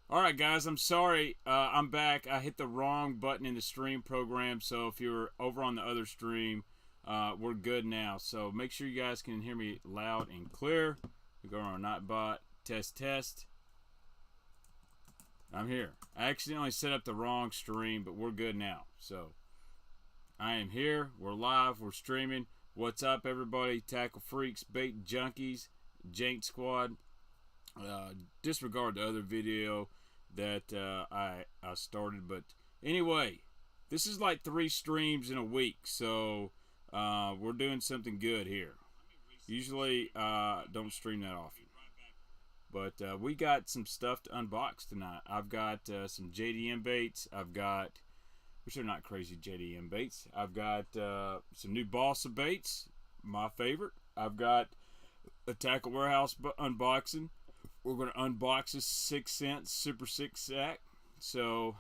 Alright guys, I'm sorry, I'm back. I hit the wrong button in the stream program, so if you're over on the other stream, we're good now. So make sure you guys can hear me loud and clear. We go on Nightbot, test. I'm here. I accidentally set up the wrong stream, but we're good now. So I am here, we're live, we're streaming. What's up everybody? Tackle freaks, bait junkies, jank squad. Disregard the other video that I started, but anyway, this is like 3 streams in a week, so we're doing something good here. Usually don't stream that often, but we got some stuff to unbox tonight. I've got some JDM baits. I've got, which are not crazy JDM baits. I've got some new Bossa baits, my favorite. I've got a Tackle Warehouse unboxing. We're going to unbox this 6 cent Super 6 sack. So,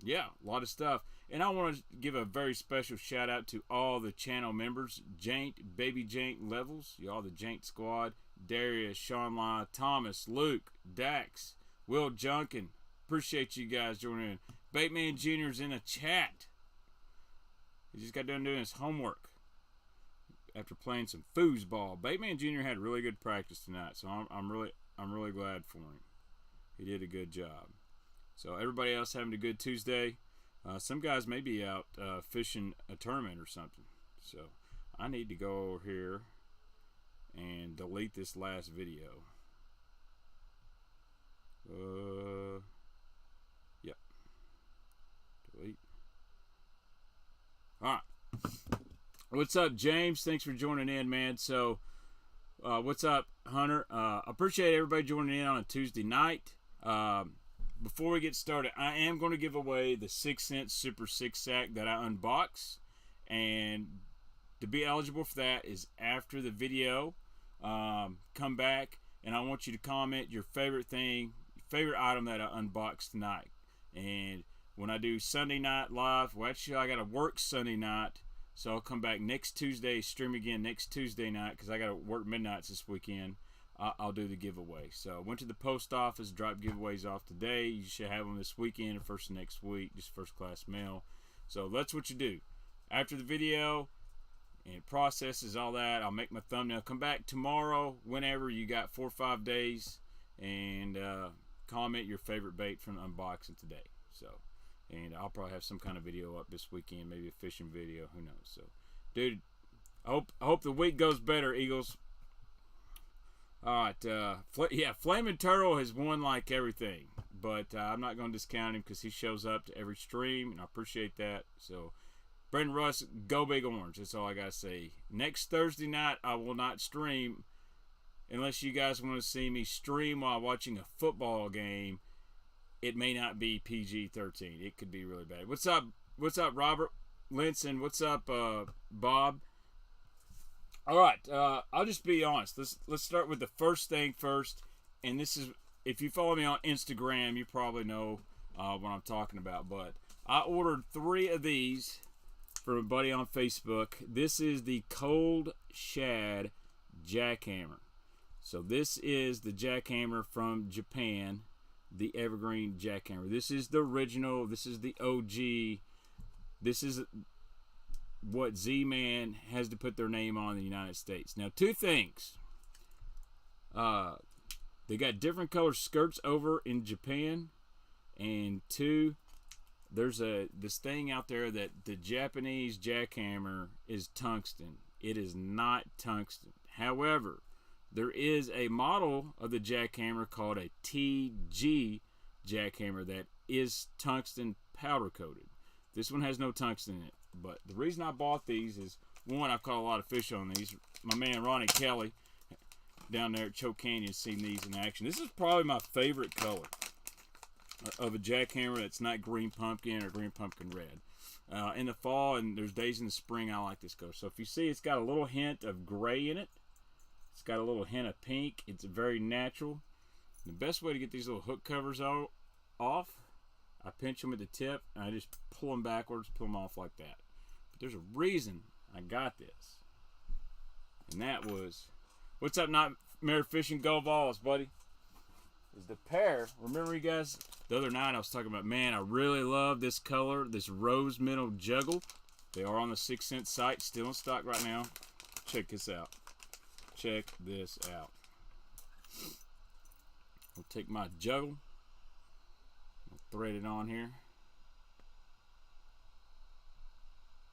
yeah, a lot of stuff. And I want to give a very special shout out to all the channel members. Jank, Baby Jank Levels, y'all the Jank Squad. Darius, Sean Lai, Thomas, Luke, Dax, Will Junkin. Appreciate you guys joining in. Baitman Jr.'s in a chat. He just got done doing his homework after playing some foosball. Baitman Jr. had really good practice tonight, so I'm really glad for him. He did a good job. So everybody else having a good Tuesday. Some guys may be out fishing a tournament or something. So I need to go over here and delete this last video. Yep. Delete. All right. What's up, James? Thanks for joining in, man. So what's up, Hunter? Appreciate everybody joining in on a Tuesday night. Before we get started, I am going to give away the 6 cent Super 6 sack that I unbox, and to be eligible for that is after the video. Come back and I want you to comment your favorite thing, favorite item that I unboxed tonight. And when I do Sunday night live, well, actually I got to work Sunday night, so I'll come back next Tuesday, stream again next Tuesday night because I got to work midnights this weekend. I'll do the giveaway. So I went to the post office, dropped giveaways off today. You should have them this weekend or first next week, just first class mail. So that's what you do. After the video and processes all that, I'll make my thumbnail. Come back tomorrow, whenever you got 4 or 5 days, and comment your favorite bait from the unboxing today. So, and I'll probably have some kind of video up this weekend, maybe a fishing video, who knows. So, dude, I hope the week goes better, Eagles. All right, yeah, Flaming Turtle has won like everything, but I'm not going to discount him because he shows up to every stream, and I appreciate that. So, Brendan Russ, go Big Orange. That's all I got to say. Next Thursday night, I will not stream unless you guys want to see me stream while watching a football game. It may not be PG-13. It could be really bad. What's up, Robert Linson? What's up, Bob? All right, I'll just be honest. Let's start with the first thing first, and this is, if you follow me on Instagram, you probably know what I'm talking about. But I ordered 3 of these from a buddy on Facebook. This is the Cold Shad Jackhammer. So this is the Jackhammer from Japan, the Evergreen Jackhammer. This is the original. This is the OG. This is what Z-Man has to put their name on in the United States. Now, 2 things. They got different color skirts over in Japan. And 2, there's this thing out there that the Japanese jackhammer is tungsten. It is not tungsten. However, there is a model of the jackhammer called a TG jackhammer that is tungsten powder coated. This one has no tungsten in it. But the reason I bought these is, one, I've caught a lot of fish on these. My man Ronnie Kelly down there at Choke Canyon has seen these in action. This is probably my favorite color of a jackhammer that's not green pumpkin or green pumpkin red. In the fall, and there's days in the spring, I like this color. So if you see, it's got a little hint of gray in it. It's got a little hint of pink. It's very natural. The best way to get these little hook covers off, I pinch them at the tip, and I just pull them backwards, pull them off like that. But there's a reason I got this. And that was, what's up, Nightmare Fishing? Go Vols, buddy. the pair, remember you guys, the other night I was talking about, man, I really love this color, this rose minnow juggle. They are on the 6 cent site, still in stock right now. Check this out. Check this out. I'll take my juggle, I'll thread it on here.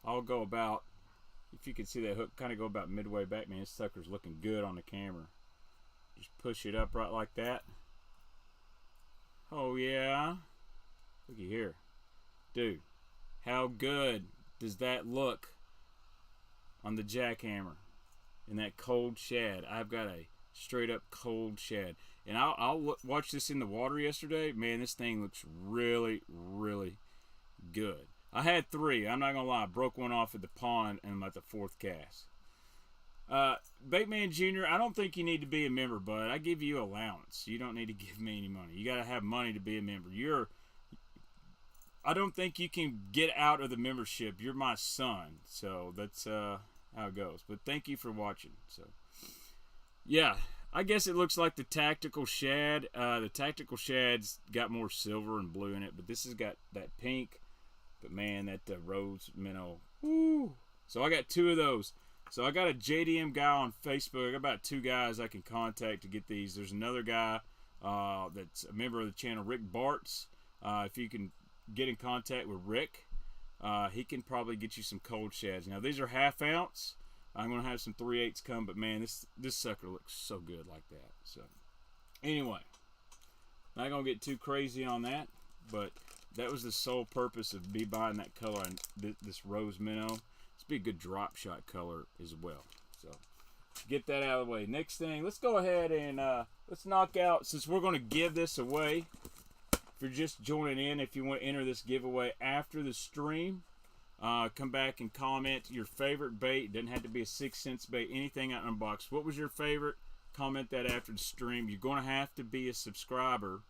I'll go about, if you can see that hook, kind of go about midway back. Man, this sucker's looking good on the camera. Just push it up right like that. Oh yeah. Looky here. Dude, how good does that look on the Jackhammer in that cold shad? I've got a straight up cold shad. And I'll watch this in the water yesterday. Man, this thing looks really, really good. I had 3. I'm not going to lie. I broke one off at the pond and I'm at the 4th cast. Baitman Jr., I don't think you need to be a member, bud. I give you allowance. You don't need to give me any money. You got to have money to be a member. I don't think you can get out of the membership. You're my son. So that's how it goes. But thank you for watching. So, yeah. I guess it looks like the Tactical Shad. The Tactical Shad's got more silver and blue in it, but this has got that pink. But man, that rose minnow. Woo! So I got 2 of those. So I got a JDM guy on Facebook. I got about 2 guys I can contact to get these. There's another guy that's a member of the channel, Rick Bartz. If you can get in contact with Rick, he can probably get you some cold shads. Now these are ½ ounce. I'm gonna have some 3/8 come, but man, this sucker looks so good like that. So anyway, not gonna get too crazy on that, but that was the sole purpose of me buying that color and this rose minnow. It's be a good drop shot color as well. So get that out of the way. Next thing, let's go ahead and let's knock out, since we're going to give this away. If you're just joining in, if you want to enter this giveaway after the stream, come back and comment your favorite bait. It doesn't have to be a 6 cents bait, anything I unboxed. What was your favorite? Comment that after the stream. You're going to have to be a subscriber.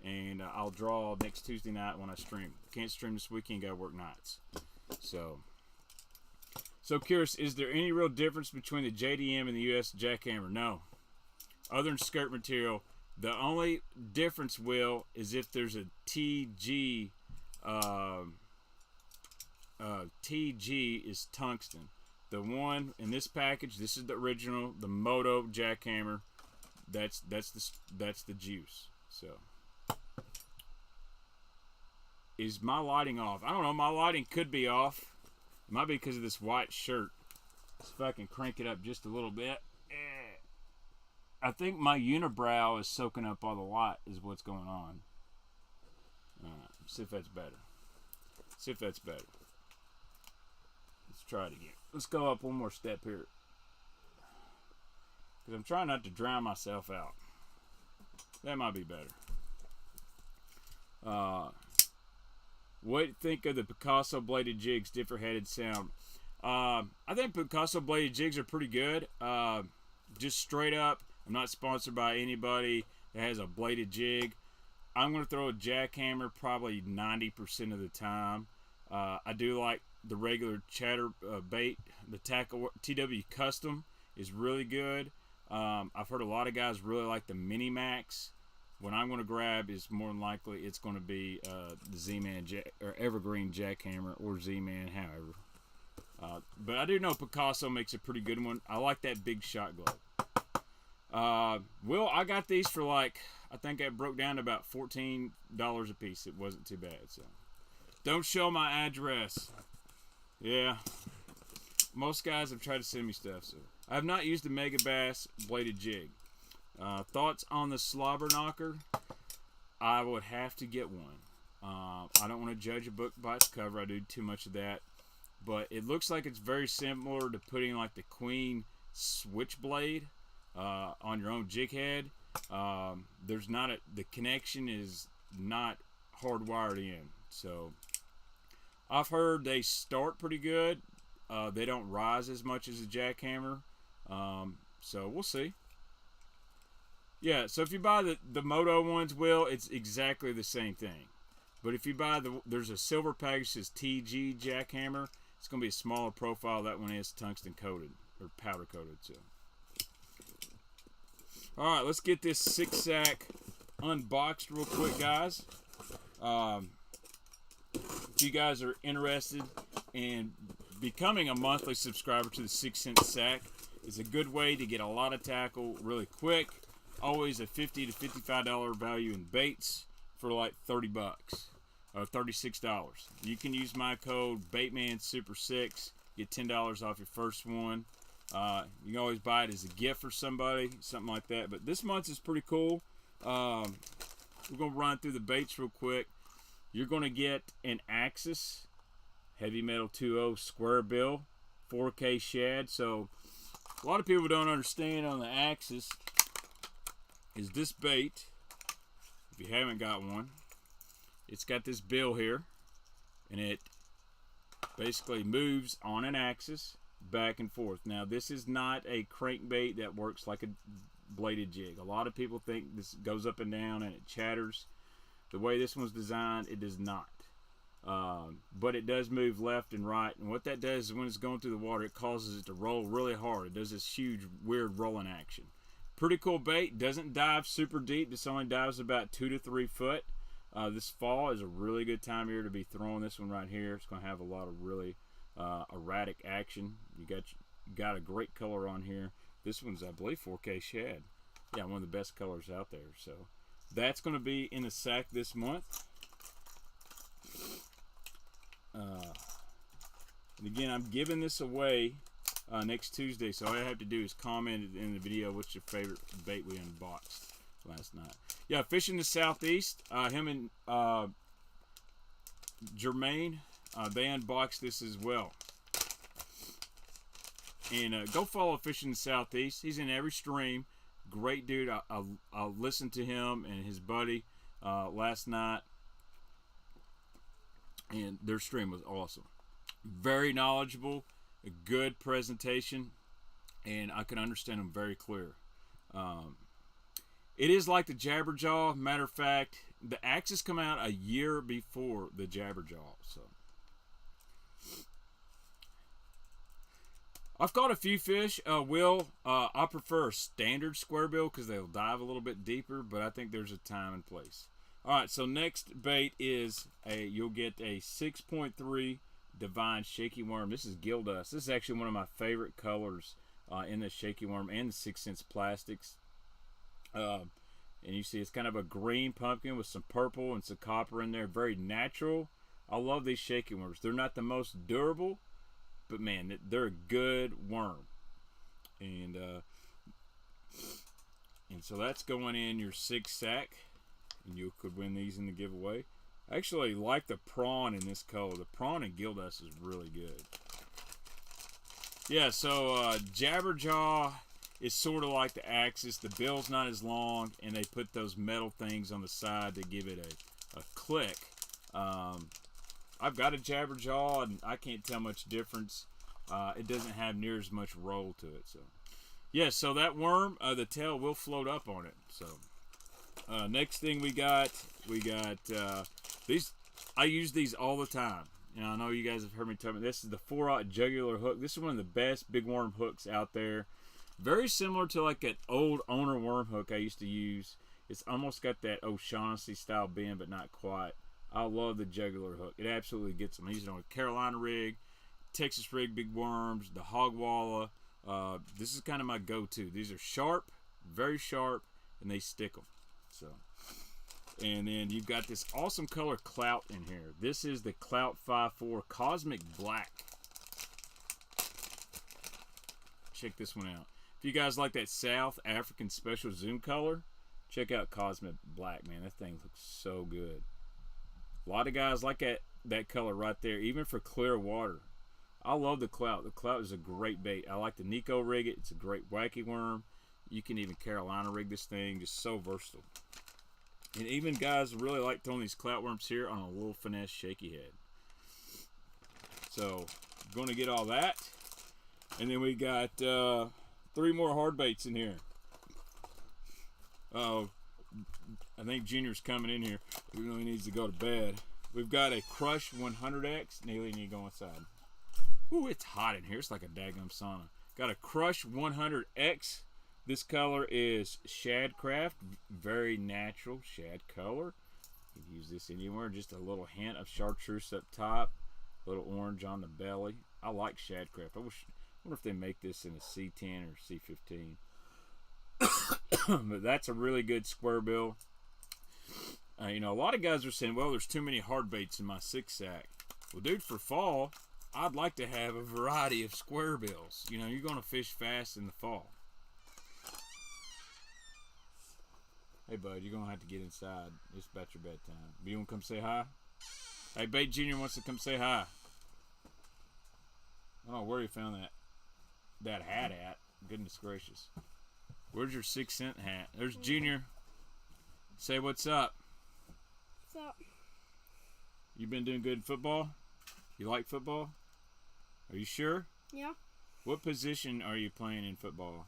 And I'll draw next Tuesday night when I stream. Can't stream this weekend, gotta work nights. So curious, is there any real difference between the JDM and the US Jackhammer? No. Other than skirt material, the only difference, Will, is if there's a TG. TG is tungsten. The one in this package, this is the original, the Moto Jackhammer. That's the juice. So. Is my lighting off? I don't know. My lighting could be off. It might be because of this white shirt. Let's fucking crank it up just a little bit. I think my unibrow is soaking up all the light is what's going on. See if that's better. See if that's better. Let's try it again. Let's go up one more step here. Because I'm trying not to drown myself out. That might be better. What do you think of the Picasso bladed jigs, different headed sound? I think Picasso bladed jigs are pretty good. Just straight up, I'm not sponsored by anybody that has a bladed jig. I'm going to throw a jackhammer probably 90% of the time. I do like the regular chatter bait. The TW Custom is really good. I've heard a lot of guys really like the Mini Max. What I'm going to grab is more than likely it's going to be the Z-Man or Evergreen Jackhammer or Z-Man, however. But I do know Picasso makes a pretty good one. I like that big shot globe. Will, I got these for like, I think I broke down to about $14 a piece. It wasn't too bad. So don't show my address. Yeah. Most guys have tried to send me stuff. So I have not used the Mega Bass bladed jig. Thoughts on the slobber knocker? I would have to get one. I don't want to judge a book by its cover. I do too much of that. But it looks like it's very similar to putting like the Queen switchblade on your own jig head. There's not the connection is not hardwired in. So I've heard they start pretty good. They don't rise as much as a jackhammer. So we'll see. Yeah, so if you buy the Moto ones, Will, it's exactly the same thing. But if you buy there's a silver package that says TG Jackhammer. It's going to be a smaller profile. That one is tungsten coated or powder coated. So, all right, let's get this 6-sack unboxed real quick, guys. If you guys are interested in becoming a monthly subscriber to the 6 Cent Sack, it's a good way to get a lot of tackle really quick. Always a $50 to $55 value in baits for like 30 bucks or $36. You can use my code BaitmanSuper6, get $10 off your first one. You can always buy it as a gift for somebody, something like that. But this month is pretty cool. We're going to run through the baits real quick. You're going to get an Axis Heavy Metal 2.0 square bill, 4K shad. So a lot of people don't understand on the Axis is this bait, if you haven't got one, it's got this bill here, and it basically moves on an axis back and forth. Now, this is not a crankbait that works like a bladed jig. A lot of people think this goes up and down and it chatters. The way this one's designed, it does not. But it does move left and right, and what that does is when it's going through the water, it causes it to roll really hard. It does this huge, weird rolling action. Pretty cool bait. Doesn't dive super deep. This only dives about 2 to 3 foot. This fall is a really good time here to be throwing this one right here. It's going to have a lot of really erratic action. You got a great color on here. This one's, I believe, 4K shad. Yeah, one of the best colors out there. So that's going to be in the sack this month. And again, I'm giving this away next Tuesday, so all I have to do is comment in the video what's your favorite bait we unboxed last night. Yeah, Fishing the Southeast, him and Jermaine, they unboxed this as well. And go follow Fishing the Southeast. He's in every stream. Great dude. I listened to him and his buddy last night, and their stream was awesome. Very knowledgeable, a good presentation, and I can understand them very clear. It is like the Jabberjaw. Matter of fact, the Axis come out a year before the Jabberjaw. So I've caught a few fish. I prefer a standard square bill because they'll dive a little bit deeper, but I think there's a time and place. All right, so next bait is you'll get a 6.3 Divine Shaky Worm. This is Gilda. This is actually one of my favorite colors in the Shaky Worm and the 6 Cents plastics. And you see it's kind of a green pumpkin with some purple and some copper in there. Very natural. I love these Shaky Worms. They're not the most durable, but man, they're a good worm. And so that's going in your 6 sack, and you could win these in the giveaway. I actually like the prawn in this color. The prawn in Gilda is really good. Yeah, so Jabberjaw is sort of like the Axis. The bill's not as long, and they put those metal things on the side to give it a click. I've got a Jabberjaw, and I can't tell much difference. It doesn't have near as much roll to it. So, yeah, so that worm, the tail will float up on it. So, next thing we got these. I use these all the time. And I know you guys have heard me tell me this is the 4/0 jugular hook. This is one of the best big worm hooks out there. Very similar to like an old owner worm hook I used to use. It's almost got that O'Shaughnessy style bend, but not quite. I love the jugular hook. It absolutely gets them. I use it on a Carolina rig, Texas rig big worms, the hog walla. This is kind of my go-to. These are sharp, very sharp, and they stick them. So, and then you've got this awesome color Clout in here. This is the Clout 5.4 Cosmic Black. Check this one out. If you guys like that South African special zoom color, check out Cosmic Black, man. That thing looks so good. A lot of guys like that color right there, even for Clearwater. I love the Clout. The Clout is a great bait. I like the Nico rig it. It's a great wacky worm. You can even Carolina rig this thing. Just so versatile. And even guys really like throwing these Clout worms here on a little finesse shaky head. So, I'm going to get all that. And then we got 3 more hard baits in here. Oh, I think Junior's coming in here. He really needs to go to bed. We've got a Crush 100X. Neely, you need to go inside. Ooh, it's hot in here. It's like a daggum sauna. Got a Crush 100X This color is Shad Craft, very natural shad color. You can use this anywhere. Just a little hint of chartreuse up top, a little orange on the belly. I like Shad Craft. I wonder if they make this in a C10 or C15. But that's a really good square bill. You know, a lot of guys are saying, well, there's too many hard baits in my 6-sack. Well, dude, for fall, I'd like to have a variety of square bills. You know, you're going to fish fast in the fall. Hey, bud, you're going to have to get inside. It's about your bedtime. You want to come say hi? Hey, Bait Junior wants to come say hi. I don't know where you found that hat at. Goodness gracious. Where's your 6-cent hat? There's Junior. Say what's up. What's up? You been doing good in football? You like football? Are you sure? Yeah. What position are you playing in football?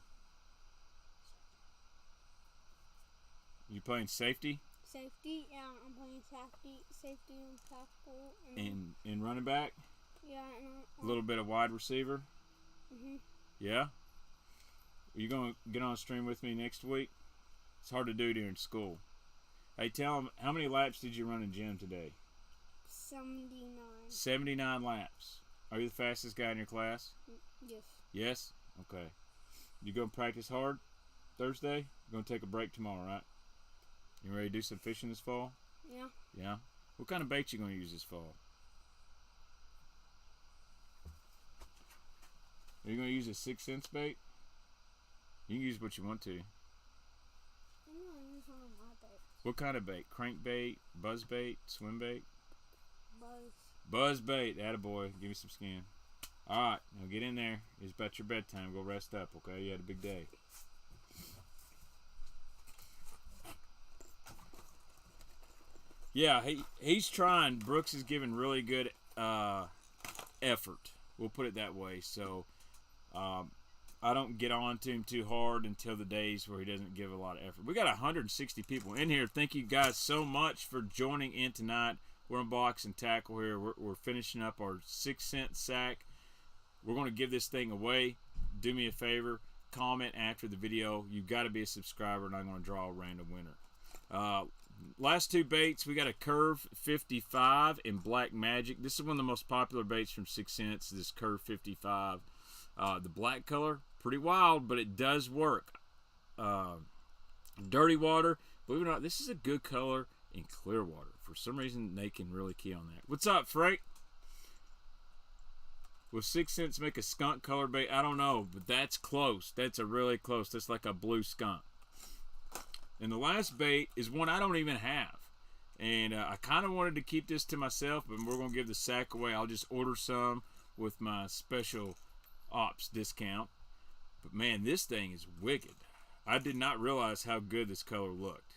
You playing safety? Safety, yeah, I'm playing safety and tackle. And running back? Yeah, and a little bit of wide receiver? Yeah? Are you going to get on a stream with me next week? It's hard to do during school. Hey, tell them, how many laps did you run in gym today? 79. 79 laps. Are you the fastest guy in your class? Yes. Yes? Okay. You going to practice hard Thursday? You're going to take a break tomorrow, right? You ready to do some fishing this fall? Yeah. Yeah? What kind of bait you going to use this fall? Are you going to use a 6-cent bait? You can use what you want to. I'm going to use one of my baits. What kind of bait? Crankbait, buzzbait, swimbait? Buzz. Buzzbait. Attaboy. Give me some skin. Alright, now get in there. It's about your bedtime. Go rest up, okay? You had a big day. Yeah, he's trying. Brooks is giving really good effort. We'll put it that way. So I don't get on to him too hard until the days where he doesn't give a lot of effort. We got 160 people in here. Thank you guys so much for joining in tonight. We're unboxing tackle here. We're finishing up our 6-cent sack. We're going to give this thing away. Do me a favor. Comment after the video. You've got to be a subscriber, and I'm going to draw a random winner. Last two baits, we got a Curve 55 in Black Magic. This is one of the most popular baits from 6 cents, this Curve 55. The black color, pretty wild, but it does work. Dirty Water, believe it or not, this is a good color in Clearwater. For some reason, they can really key on that. What's up, Frank? Will 6 cents make a skunk color bait? I don't know, but that's close. That's a really close. That's like a blue skunk. And the last bait is one I don't even have. And I kind of wanted to keep this to myself, but we're going to give the sack away. I'll just order some with my special ops discount. But man, this thing is wicked. I did not realize how good this color looked.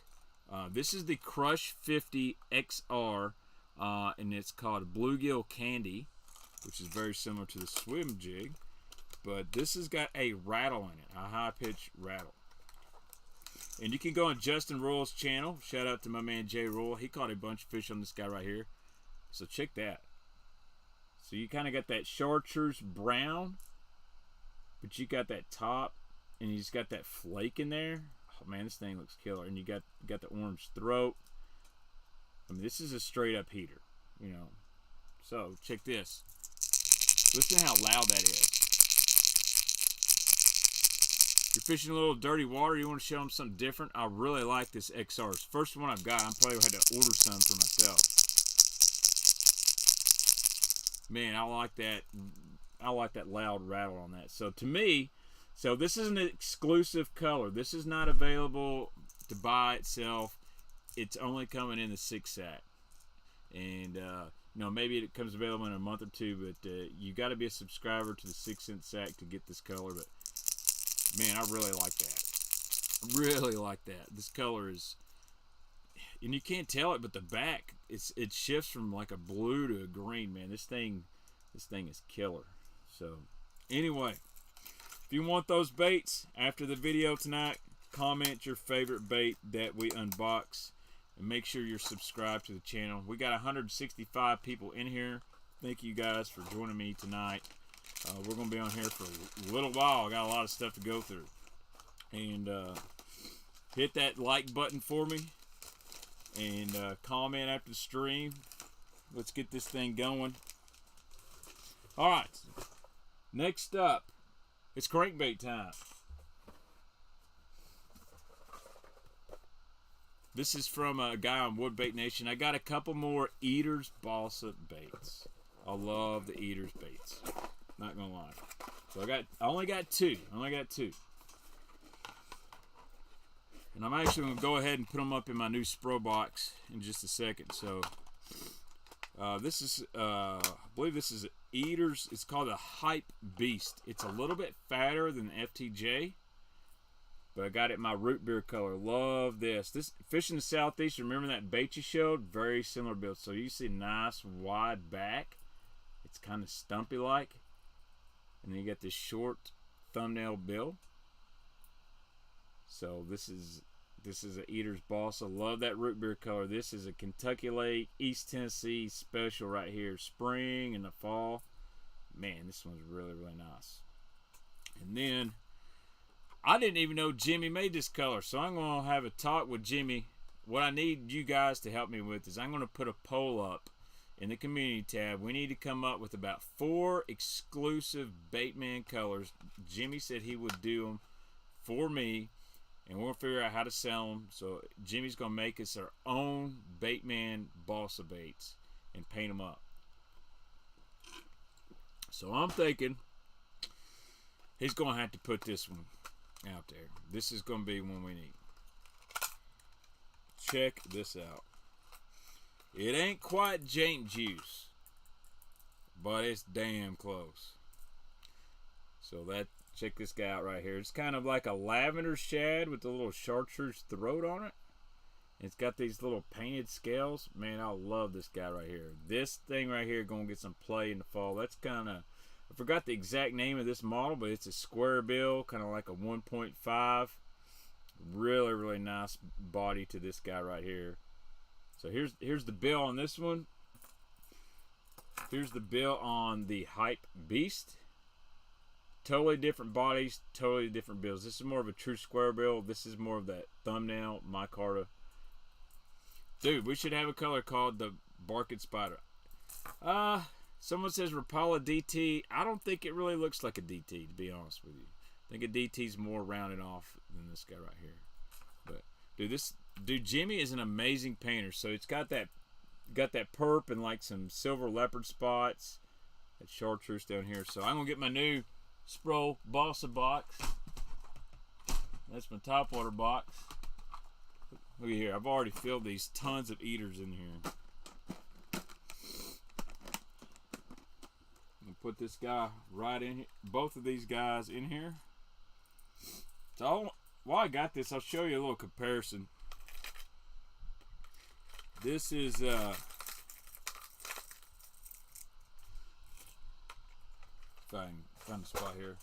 This is the Crush 50 XR, and it's called Bluegill Candy, which is very similar to the swim jig. But this has got a rattle in it, a high-pitched rattle. And you can go on Justin Royal's channel. Shout out to my man Jay Royal. He caught a bunch of fish on this guy right here. So check that. So you kind of got that chartreuse brown, but you got that top, and you just got that flake in there. Oh man, this thing looks killer. And you got the orange throat. I mean, this is a straight up heater, you know. So check this. Listen how loud that is. You're fishing a little dirty water, you want to show them something different. I really like this XR. It's the first one I've got. I'm probably going to have to order some for myself. Man, I like that. I like that loud rattle on that. So to me, this is an exclusive color. This is not available to buy itself. It's only coming in the 6-sack. And you know, maybe it comes available in a month or two, but you got to be a subscriber to the 6-cent sack to get this color. But man, I really like that. Really like that. This color is, and you can't tell it, but the back, it shifts from like a blue to a green. Man, this thing is killer. So anyway, if you want those baits after the video tonight, comment your favorite bait that we unbox, and make sure you're subscribed to the channel. We got 165 people in here. Thank you guys for joining me tonight. We're going to be on here for a little while. I got a lot of stuff to go through. And hit that like button for me. And comment after the stream. Let's get this thing going. Alright. Next up, it's crankbait time. This is from a guy on Woodbait Nation. I got a couple more Eaters Bossa baits. I love the Eaters baits. Not gonna lie. So I only got two. And I'm actually gonna go ahead and put them up in my new Spro box in just a second. So this is I believe this is Eaters. It's called a Hype Beast. It's a little bit fatter than the FTJ. But I got it in my root beer color. Love this. This fish in the southeast. Remember that bait you showed? Very similar build. So you see nice wide back. It's kind of stumpy like. And then you got this short thumbnail bill. So this is an Eaters Bossa. Love that root beer color. This is a Kentucky Lake, East Tennessee special right here. Spring and the fall. Man, this one's really, really nice. And then I didn't even know Jimmy made this color, so I'm going to have a talk with Jimmy. What I need you guys to help me with is I'm going to put a poll up in the community tab. We need to come up with about 4 exclusive Baitman colors. Jimmy said he would do them for me, and we'll figure out how to sell them. So Jimmy's going to make us our own Baitman Bossa baits and paint them up. So I'm thinking he's going to have to put this one out there. This is going to be one we need. Check this out. It ain't quite jank juice, but it's damn close. So check this guy out right here. It's kind of like a lavender shad with a little chartreuse throat on it. It's got these little painted scales. Man, I love this guy right here. This thing right here going to get some play in the fall. That's kind of, I forgot the exact name of this model, but it's a square bill, kind of like a 1.5. Really, really nice body to this guy right here. So here's the bill on this one. Here's the bill on the Hype Beast. Totally different bodies, totally different bills. This is more of a true square bill. This is more of that thumbnail micarta. Dude, we should have a color called the Barking Spider. Someone says Rapala DT. I don't think it really looks like a DT, to be honest with you. I think a DT's more rounded off than this guy right here. But dude, Jimmy is an amazing painter. So it's got that perp and like some silver leopard spots. That chartreuse down here. So I'm gonna get my new Spro Bossa box. That's my topwater box. Look at here. I've already filled these tons of Eaters in here. Put this guy right in here, both of these guys in here. So while I got this, I'll show you a little comparison. This is if I can find a spot here.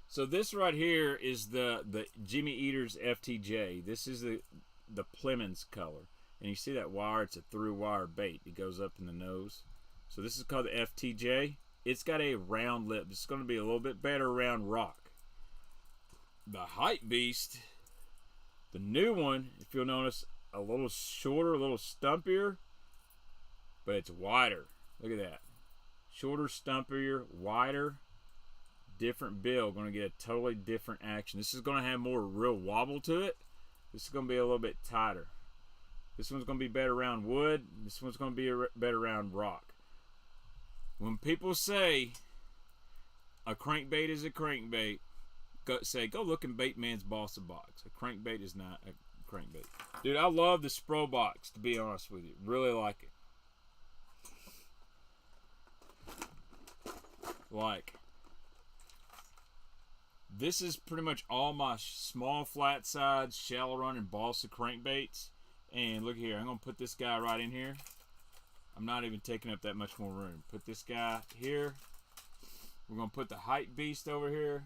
So this right here is the Jimmy Eaters FTJ. This is the Plemons color, and you see that wire? It's a through wire bait. It goes up in the nose. So this is called the FTJ. It's got a round lip. It's going to be a little bit better around rock. The Hype Beast, the new one, if you'll notice, a little shorter, a little stumpier, but it's wider. Look at that. Shorter, stumpier, wider, different bill. Going to get a totally different action. This is going to have more real wobble to it. This is going to be a little bit tighter. This one's going to be better around wood. This one's going to be better around rock. When people say a crankbait is a crankbait, go look in Baitman's Bossa box. A crankbait is not a crankbait. Dude, I love the Spro box, to be honest with you. Really like it. Like, this is pretty much all my small flat sides, shallow run, and Bossa crankbaits. And look here, I'm going to put this guy right in here. I'm not even taking up that much more room. Put this guy here. We're going to put the Hype Beast over here.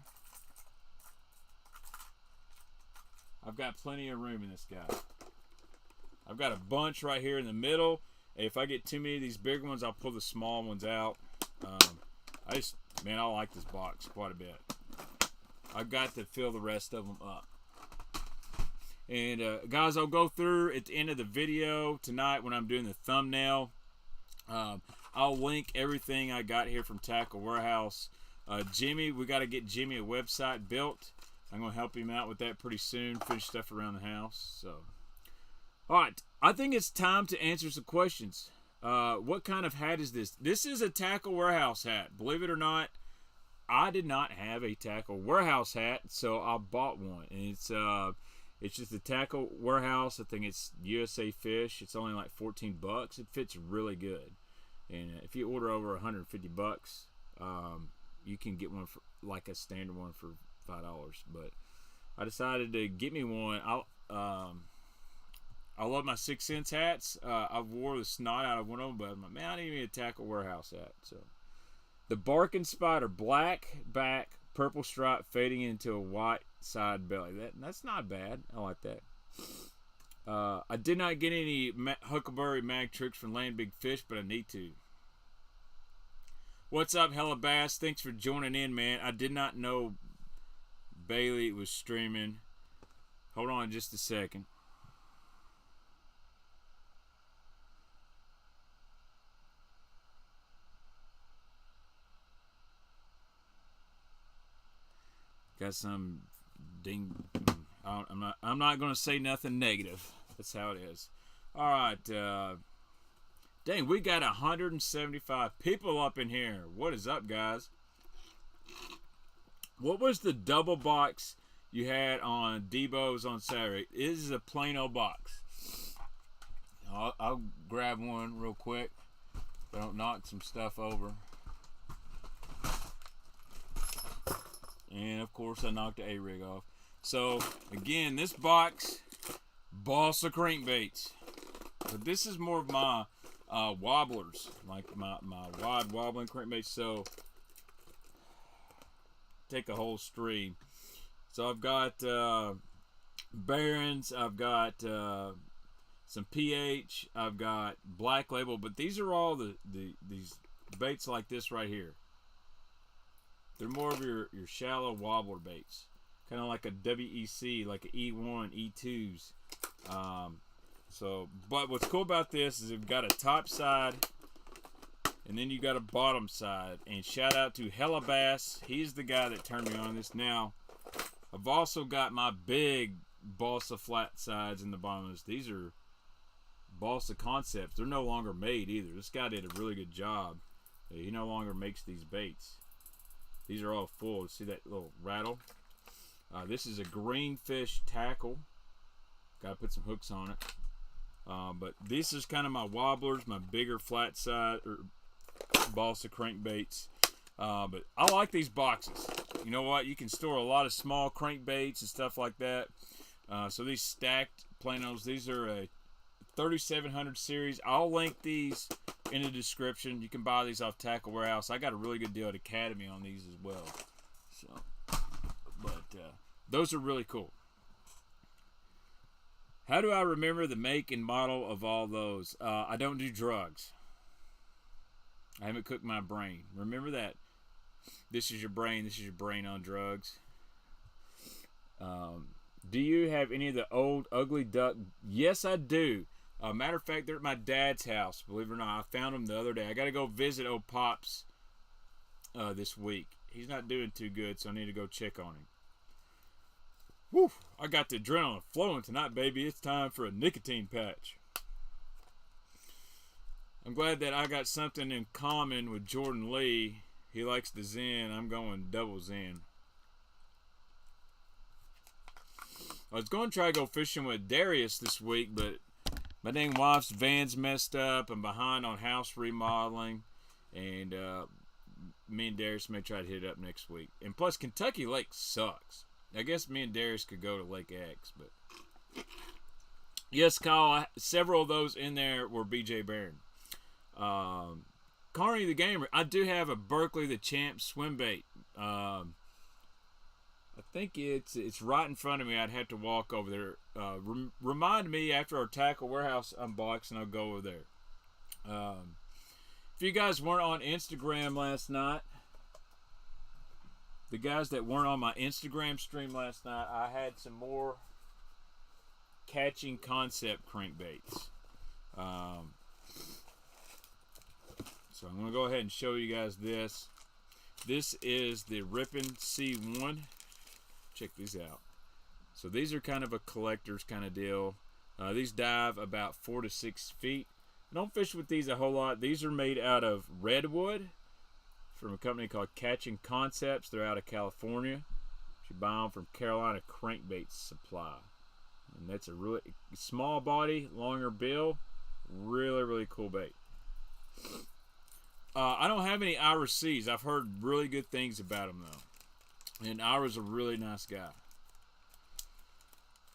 I've got plenty of room in this guy. I've got a bunch right here in the middle. If I get too many of these big ones, I'll pull the small ones out. I like this box quite a bit. I've got to fill the rest of them up. And guys, I'll go through at the end of the video tonight when I'm doing the thumbnail. I'll link everything I got here from Tackle Warehouse. Jimmy, we got to get Jimmy a website built. I'm going to help him out with that pretty soon. Finish stuff around the house. So, all right, I think it's time to answer some questions. What kind of hat is this? This is a Tackle Warehouse hat. Believe it or not, I did not have a Tackle Warehouse hat, so I bought one. And it's just a Tackle Warehouse. I think it's USA Fish. It's only like 14 bucks. It fits really good. And if you order over 150 bucks, you can get one for like a standard one for $5. But I decided to get me one. I love my 6 cents hats. I wore the snot out of one of them, but I'm like, man, I need me a Tackle Warehouse hat. So the Barking Spider, black back, purple stripe fading into a white side belly. That's not bad. I like that. I did not get any Huckleberry mag tricks from Land Big Fish, but I need to. What's up, Hella Bass? Thanks for joining in, man. I did not know Bailey was streaming. Hold on just a second. Got some ding. I'm not gonna say nothing negative. That's how it is. All right. Dang, we got 175 people up in here. What is up, guys? What was the double box you had on Debo's on Saturday? It is a plain old box. I'll grab one real quick. I don't knock some stuff over. And of course I knocked the A-rig off. So again, this box, Bossa crankbaits. But this is more of my wobblers, like my wide wobbling crankbaits. So take a whole stream. So I've got Barons, I've got some PH, I've got Black Label, but these are all these baits like this right here. They're more of your shallow wobbler baits, kind of like a WEC, like an E1, E2s. But what's cool about this is you've got a top side, and then you got a bottom side. And shout out to Hella Bass. He's the guy that turned me on this. Now, I've also got my big Bossa flat sides in the bottom of this. These are Bossa concepts. They're no longer made either. This guy did a really good job. He no longer makes these baits. These are all full. See that little rattle? This is a greenfish tackle. Got to put some hooks on it. But this is kind of my wobblers, my bigger flat side or Bossa crankbaits. But I like these boxes. You know what? You can store a lot of small crankbaits and stuff like that. So these stacked planos, these are a 3700 series. I'll link these in the description. You can buy these off Tackle Warehouse. I got a really good deal at Academy on these as well. So, but those are really cool. How do I remember the make and model of all those? I don't do drugs. I haven't cooked my brain. Remember that. This is your brain. This is your brain on drugs. Do you have any of the old ugly duck? Yes, I do. Matter of fact, they're at my dad's house. Believe it or not, I found them the other day. I got to go visit old Pops this week. He's not doing too good, so I need to go check on him. Whew, I got the adrenaline flowing tonight, baby. It's time for a nicotine patch. I'm glad that I got something in common with Jordan Lee. He likes the Zen. I'm going double Zen. I was going to try to go fishing with Darius this week, but my dang wife's van's messed up. I'm behind on house remodeling, and me and Darius may try to hit it up next week. And plus, Kentucky Lake sucks. I guess me and Darius could go to Lake X, but yes, Kyle, several of those in there were BJ Barron. Carney the Gamer, I do have a Berkeley the Champ swim bait. I think it's right in front of me. I'd have to walk over there. Remind me after our Tackle Warehouse unboxing, I'll go over there. If you guys weren't on Instagram last night, the guys that weren't on my Instagram stream last night, I had some more catching concept crankbaits. So I'm going to go ahead and show you guys this. This is the Rippin' C1. Check these out. So these are kind of a collector's kind of deal. These dive about 4 to 6 feet. I don't fish with these a whole lot. These are made out of redwood from a company called Catching Concepts. They're out of California. You buy them from Carolina Crankbait Supply. And that's a really small body, longer bill. Really, really cool bait. I don't have any Ira C's. I've heard really good things about them, though. And Ira's a really nice guy.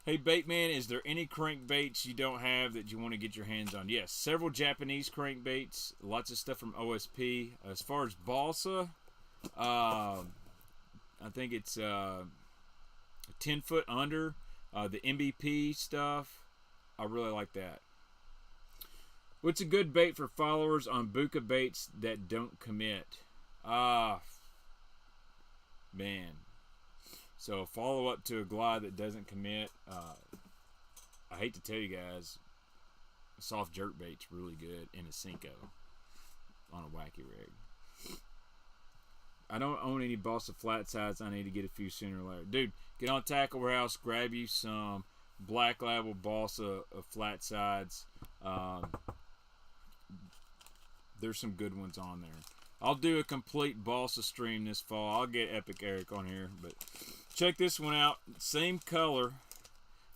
Hey, Baitman, is there any crankbaits you don't have that you want to get your hands on? Yes, several Japanese crankbaits. Lots of stuff from OSP. As far as Bossa, I think it's 10 foot under. The MBP stuff, I really like that. What's a good bait for followers on Buka baits that don't commit? Man. So follow up to a glide that doesn't commit. I hate to tell you guys, a soft jerk bait's really good in a Cinco on a wacky rig. I don't own any Bossa flat sides. I need to get a few sooner or later. Dude, get on Tackle Warehouse, grab you some Black Label Bossa flat sides. There's some good ones on there. I'll do a complete Bossa stream this fall. I'll get Epic Eric on here, but check this one out. Same color,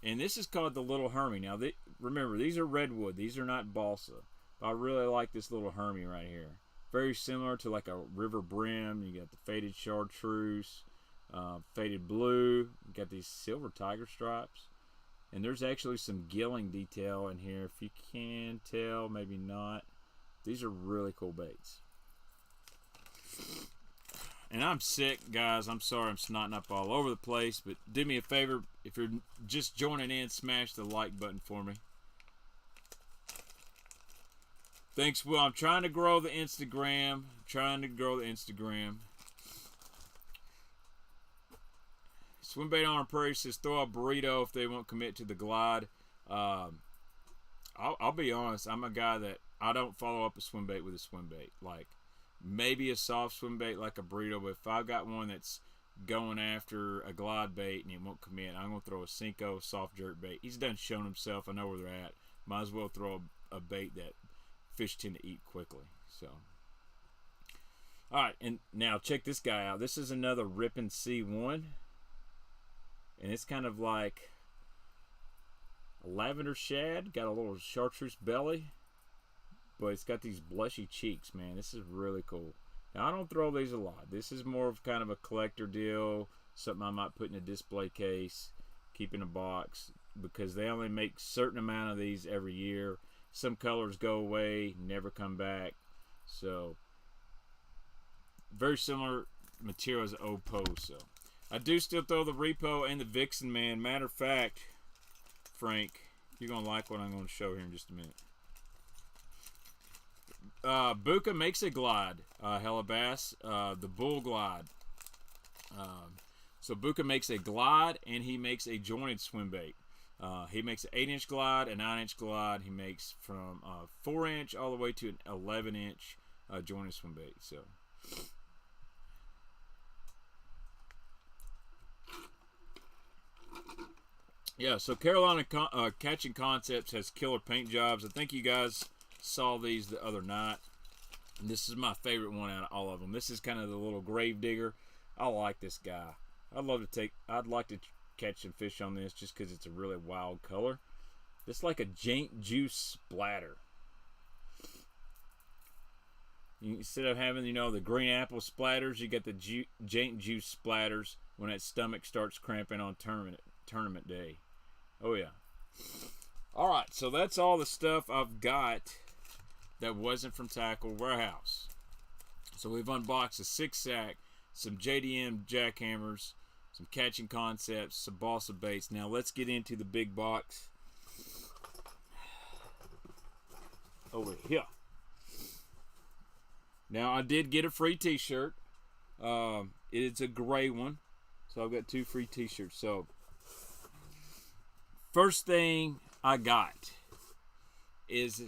and this is called the Little Hermie. Now, remember, these are redwood. These are not Bossa. But I really like this little Hermie right here. Very similar to like a river brim. You got the faded chartreuse, faded blue. You got these silver tiger stripes, and there's actually some gilling detail in here. If you can tell, maybe not. These are really cool baits. And I'm sick, guys. I'm sorry I'm snotting up all over the place, but do me a favor. If you're just joining in, smash the like button for me. Thanks, Will. I'm trying to grow the Instagram. Swimbait on a Prairie says throw a burrito if they won't commit to the glide. I'll be honest. I'm a guy that I don't follow up a swimbait with a swimbait. Like maybe a soft swimbait like a burrito, but if I've got one that's going after a glide bait and it won't commit, I'm going to throw a Cinco soft jerk bait. He's done shown himself. I know where they're at. Might as well throw a bait that fish tend to eat quickly. So, all right, and now check this guy out. This is another Rippin' C1, and it's kind of like a lavender shad. Got a little chartreuse belly, but it's got these blushy cheeks, man. This is really cool. Now, I don't throw these a lot. This is more of kind of a collector deal, something I might put in a display case, keep in a box, because they only make a certain amount of these every year. Some colors go away, never come back. So, very similar material as the Opo. So, I do still throw the Repo and the Vixen, man. Matter of fact, Frank, you're going to like what I'm going to show here in just a minute. Buka makes a glide, Hellabass, the Bull Glide. So Buka makes a glide, and he makes a jointed swim bait. He makes an 8-inch glide, a 9-inch glide. He makes from 4-inch all the way to an 11-inch jointed swim bait. So, yeah. So Carolina Catching Concepts has killer paint jobs. I think you guys saw these the other night. And this is my favorite one out of all of them. This is kind of the little grave digger. I like this guy. I'd like to catch some fish on this just because it's a really wild color. It's like a Jaint Juice splatter. Instead of having, the green apple splatters, you got the Jaint Juice splatters when that stomach starts cramping on tournament day. Oh yeah. All right, so that's all the stuff I've got that wasn't from Tackle Warehouse. So we've unboxed a 6-sack, some JDM jackhammers, some Catching Concepts, some Bossa baits. Now let's get into the big box over here. Now I did get a free t-shirt. It's a gray one, so I've got 2 free t-shirts. So first thing I got is,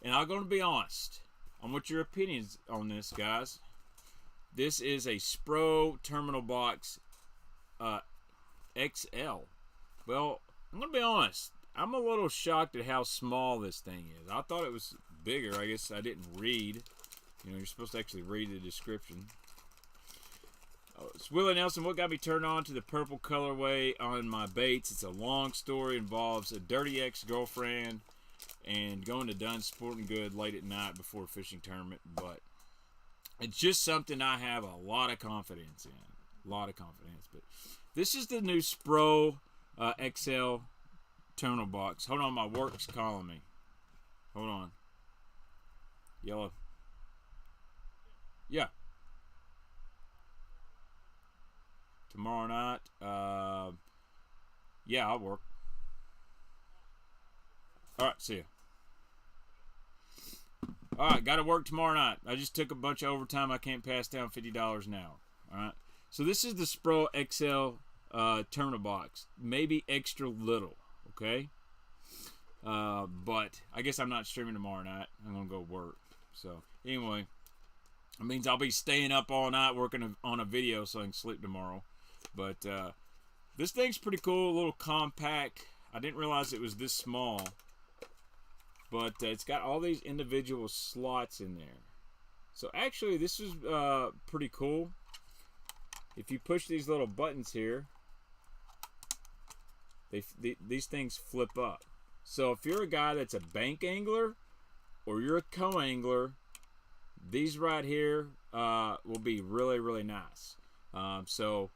and I'm going to be honest, I want your opinions on this, guys. This is a Spro Terminal Box XL. Well, I'm going to be honest. I'm a little shocked at how small this thing is. I thought it was bigger. I guess I didn't read. You know, you're supposed to actually read the description. It's Willie Nelson. What got me turned on to the purple colorway on my baits? It's a long story. Involves a dirty ex-girlfriend and going to Dunn's Sporting Good late at night before a fishing tournament. But it's just something I have a lot of confidence in. A lot of confidence. But this is the new Spro XL terminal box. Hold on, my work's calling me. Hold on. Yellow. Yeah. Tomorrow night. Yeah, I'll work. Alright, see ya. Alright, gotta work tomorrow night. I just took a bunch of overtime. I can't pass down $50 an hour. Alright. So this is the Spro XL terminal box. Maybe extra little. Okay? But I guess I'm not streaming tomorrow night. I'm gonna go work. So anyway, it means I'll be staying up all night working on a video so I can sleep tomorrow. But this thing's pretty cool, a little compact. I didn't realize it was this small. But it's got all these individual slots in there. So actually, this is pretty cool. If you push these little buttons here, these things flip up. So if you're a guy that's a bank angler or you're a co-angler, these right here will be really, really nice. So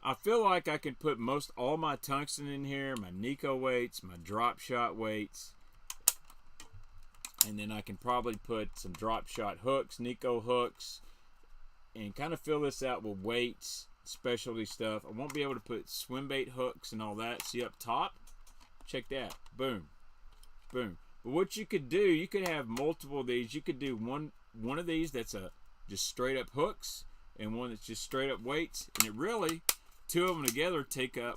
I feel like I can put all my tungsten in here, my Nico weights, my drop shot weights, and then I can probably put some drop shot hooks, Nico hooks, and kind of fill this out with weights, specialty stuff. I won't be able to put swim bait hooks and all that. See up top? Check that. Boom. Boom. But what you could do, you could have multiple of these. You could do one of these that's just straight up hooks and one that's just straight up weights. And it really, 2 of them together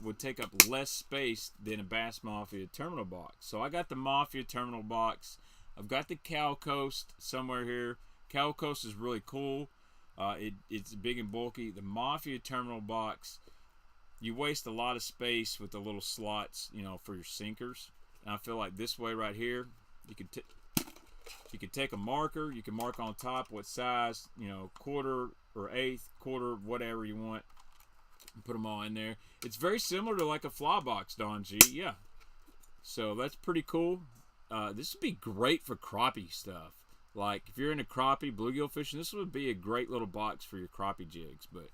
would take up less space than a Bass Mafia terminal box. So I got the Mafia terminal box. I've got the Cow Coast somewhere here. Cow Coast is really cool. It's big and bulky. The Mafia terminal box, you waste a lot of space with the little slots, you know, for your sinkers. And I feel like this way right here, you can take a marker. You can mark on top what size, you know, quarter or eighth, quarter, whatever you want. And put them all in there. It's very similar to like a fly box, Don G. Yeah. So that's pretty cool. This would be great for crappie stuff. Like if you're into crappie, bluegill fishing, this would be a great little box for your crappie jigs. But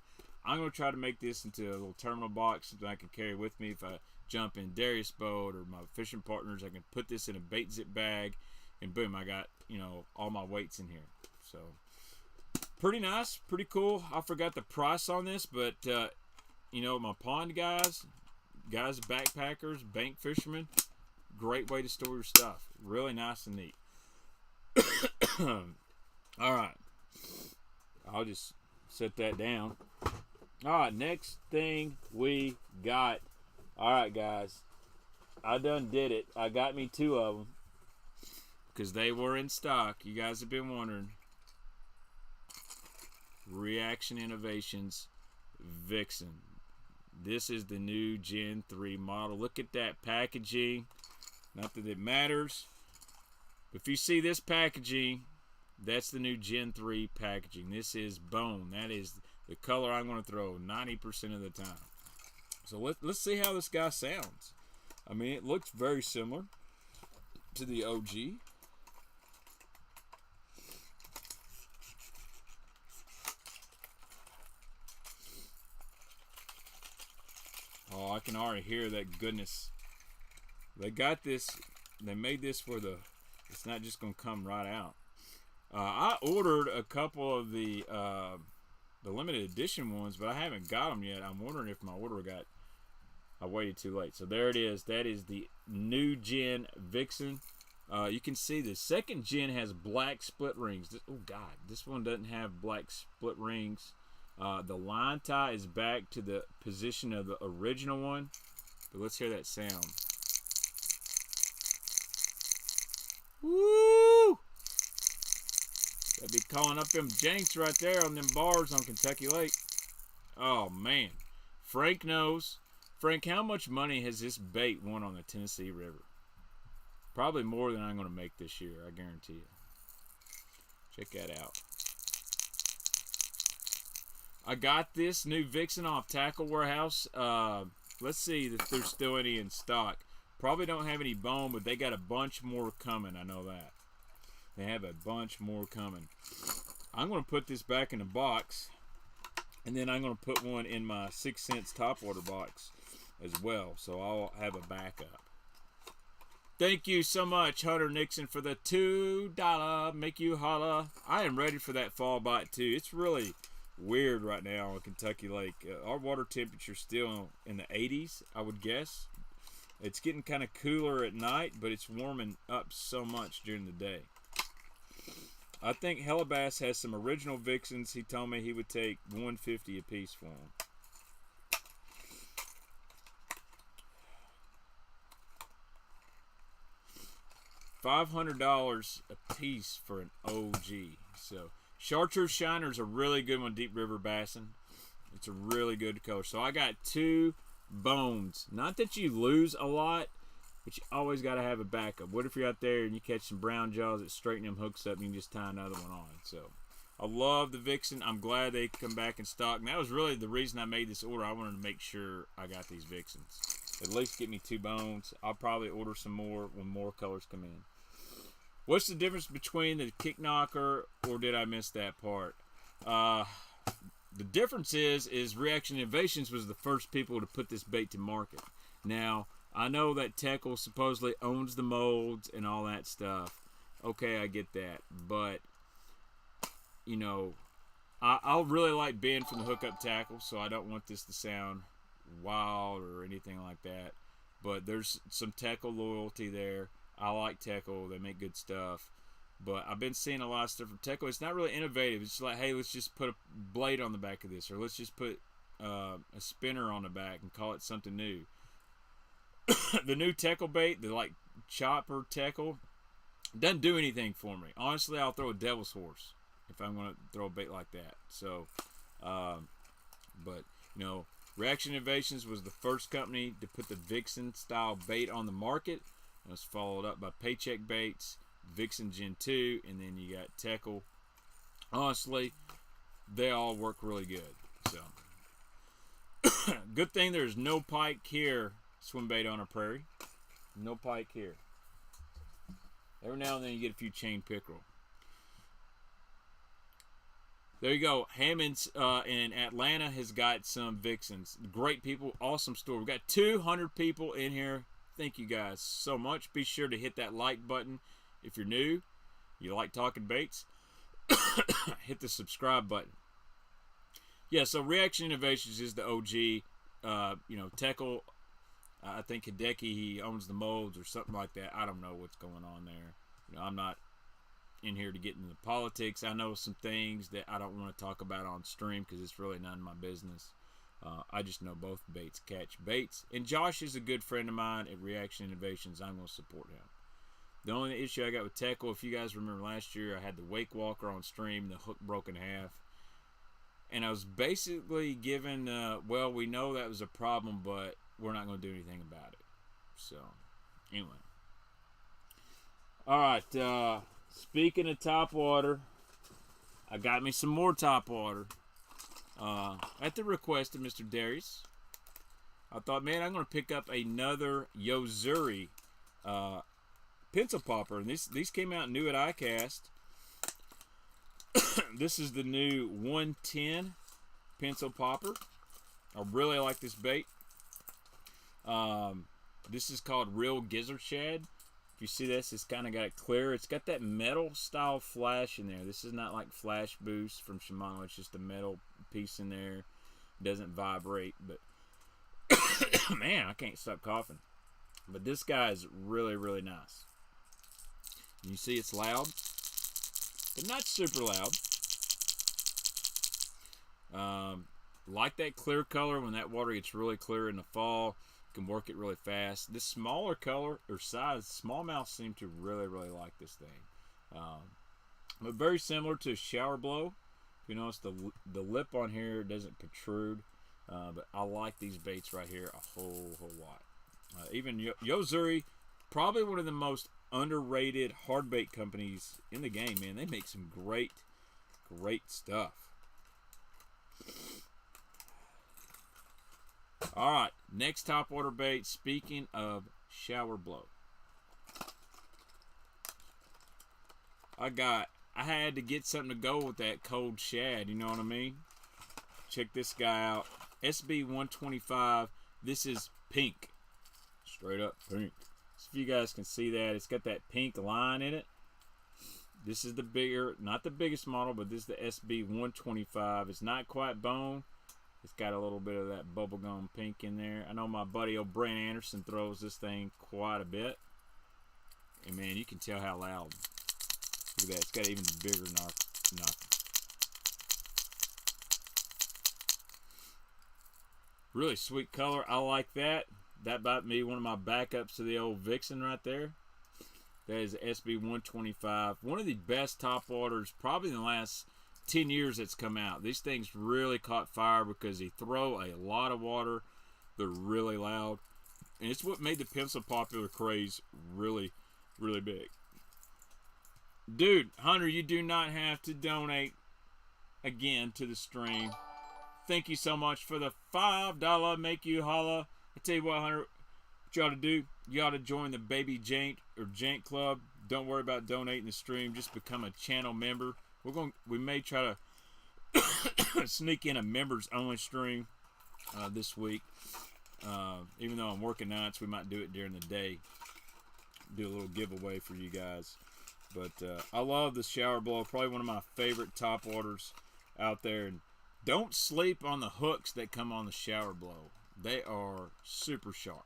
I'm going to try to make this into a little terminal box that I can carry with me if I jump in Darius' boat or my fishing partners. I can put this in a bait zip bag, and boom, I got, you know, all my weights in here. So pretty nice, pretty cool. I forgot the price on this, but you know, my pond guys, backpackers, bank fishermen, great way to store your stuff. Really nice and neat. All right, I'll just set that down. All right, next thing we got. All right, guys, I done did it. I got me 2 of them because they were in stock. You guys have been wondering. Reaction Innovations Vixen. This is the new Gen 3 model. Look at that packaging. Not that it matters. If you see this packaging, that's the new Gen 3 packaging. This is bone. That is the color I'm going to throw 90% of the time. So let's see how this guy sounds. I mean, it looks very similar to the OG. Oh, I can already hear that goodness. They got this. They made this where it's not just going to come right out. I ordered a couple of the limited edition ones, but I haven't got them yet. I'm wondering if my order I waited too late. So there it is. That is the new gen Vixen. You can see the second gen has black split rings. Oh God, this one doesn't have black split rings. The line tie is back to the position of the original one. But let's hear that sound. Woo! That'd be calling up them janks right there on them bars on Kentucky Lake. Oh, man. Frank knows. Frank, how much money has this bait won on the Tennessee River? Probably more than I'm going to make this year, I guarantee you. Check that out. I got this new Vixen off Tackle Warehouse. Let's see if there's still any in stock. Probably don't have any bone, but they got a bunch more coming. I know that. They have a bunch more coming. I'm going to put this back in a box, and then I'm going to put one in my 6 cents topwater box as well, so I'll have a backup. Thank you so much, Hunter Nixon, for the $2 make you holla. I am ready for that fall bite too. It's really weird right now on Kentucky Lake. Our water temperature's still in the 80s, I would guess. It's getting kind of cooler at night, but it's warming up so much during the day. I think Hellabass has some original Vixens. He told me he would take $150 a piece for them. $500 a piece for an OG. So Chartreuse Shiner's a really good one, deep river bassing. It's a really good color. So I got 2 bones. Not that you lose a lot, but you always got to have a backup. What if you're out there and you catch some brown jaws that straighten them hooks up and you can just tie another one on? So I love the Vixen. I'm glad they come back in stock. And that was really the reason I made this order. I wanted to make sure I got these Vixens. At least get me 2 bones. I'll probably order some more when more colors come in. What's the difference between the kick knocker, or did I miss that part? The difference is Reaction Innovations was the first people to put this bait to market. Now, I know that Teckle supposedly owns the molds and all that stuff. Okay, I get that. But, you know, I'll really like Ben from the Hookup Tackle, so I don't want this to sound wild or anything like that. But there's some Teckle loyalty there. I like Teckle. They make good stuff. But I've been seeing a lot of stuff from Teckle. It's not really innovative. It's like, hey, let's just put a blade on the back of this. Or let's just put a spinner on the back and call it something new. The new Teckle bait, the like chopper Teckle, doesn't do anything for me. Honestly, I'll throw a devil's horse if I'm going to throw a bait like that. So, but, you know, Reaction Innovations was the first company to put the Vixen style bait on the market. It was followed up by Paycheck Baits, Vixen Gen 2, and then you got Teckle. Honestly, they all work really good. So, good thing there's no pike here, swim bait on a prairie. No pike here. Every now and then you get a few chain pickerel. There you go. Hammond's in Atlanta has got some Vixens. Great people, awesome store. We've got 200 people in here. Thank you guys so much. Be sure to hit that like button if you're new. You like talking baits. Hit the subscribe button. Yeah, so Reaction Innovations is the OG. You know, Teckle, I think Hideki, he owns the molds or something like that. I don't know what's going on there. You know, I'm not in here to get into politics. I know some things that I don't want to talk about on stream because it's really none of my business. I just know both baits catch baits. And Josh is a good friend of mine at Reaction Innovations. I'm going to support him. The only issue I got with Teckle, if you guys remember last year, I had the Wake Walker on stream, the hook broke in half. And I was basically given, well, we know that was a problem, but we're not going to do anything about it. So, anyway. Alright, speaking of topwater, I got me some more topwater. At the request of Mr. Darius, I thought, man, I'm going to pick up another Yozuri pencil popper. And these came out new at ICAST. This is the new 110 pencil popper. I really like this bait. This is called Real Gizzard Shad. If you see this, it's kind of got it clear. It's got that metal style flash in there. This is not like Flash Boost from Shimano. It's just a metal piece in there. It doesn't vibrate, but man, I can't stop coughing. But this guy is really, really nice. You see it's loud, but not super loud. Like that clear color. When that water gets really clear in the fall, you can work it really fast. This smaller color or size, smallmouth seem to really like this thing. But very similar to shower blow. If you notice, the lip on here doesn't protrude. But I like these baits right here a whole lot. Even Yozuri, probably one of the most underrated hard bait companies in the game, man. They make some great stuff. Alright, next top order bait. Speaking of shower blow, I had to get something to go with that cold shad, you know what I mean? Check this guy out. SB125. This is pink. Straight up pink. So if you guys can see that, it's got that pink line in it. This is the bigger, not the biggest model, but this is the SB125. It's not quite bone. It's got a little bit of that bubblegum pink in there. I know my buddy old Brent Anderson throws this thing quite a bit. And man, you can tell how loud. Look at that. It's got even bigger knock. Really sweet color. I like that. That might be one of my backups to the old Vixen right there. That is SB125. One of the best top waters probably in the last 10 years that's come out. These things really caught fire because they throw a lot of water. They're really loud. And it's what made the pencil popular craze really big. Dude, Hunter, you do not have to donate again to the stream. Thank you so much for the $5 make you holla. I tell you what, Hunter, what you ought to do, you ought to join the Baby Jank or Jank Club. Don't worry about donating the stream. Just become a channel member. We may try to sneak in a members only stream this week. Even though I'm working nights, we might do it during the day. Do a little giveaway for you guys. But I love the shower blow. Probably one of my favorite top waters out there. And don't sleep on the hooks that come on the shower blow. They are super sharp.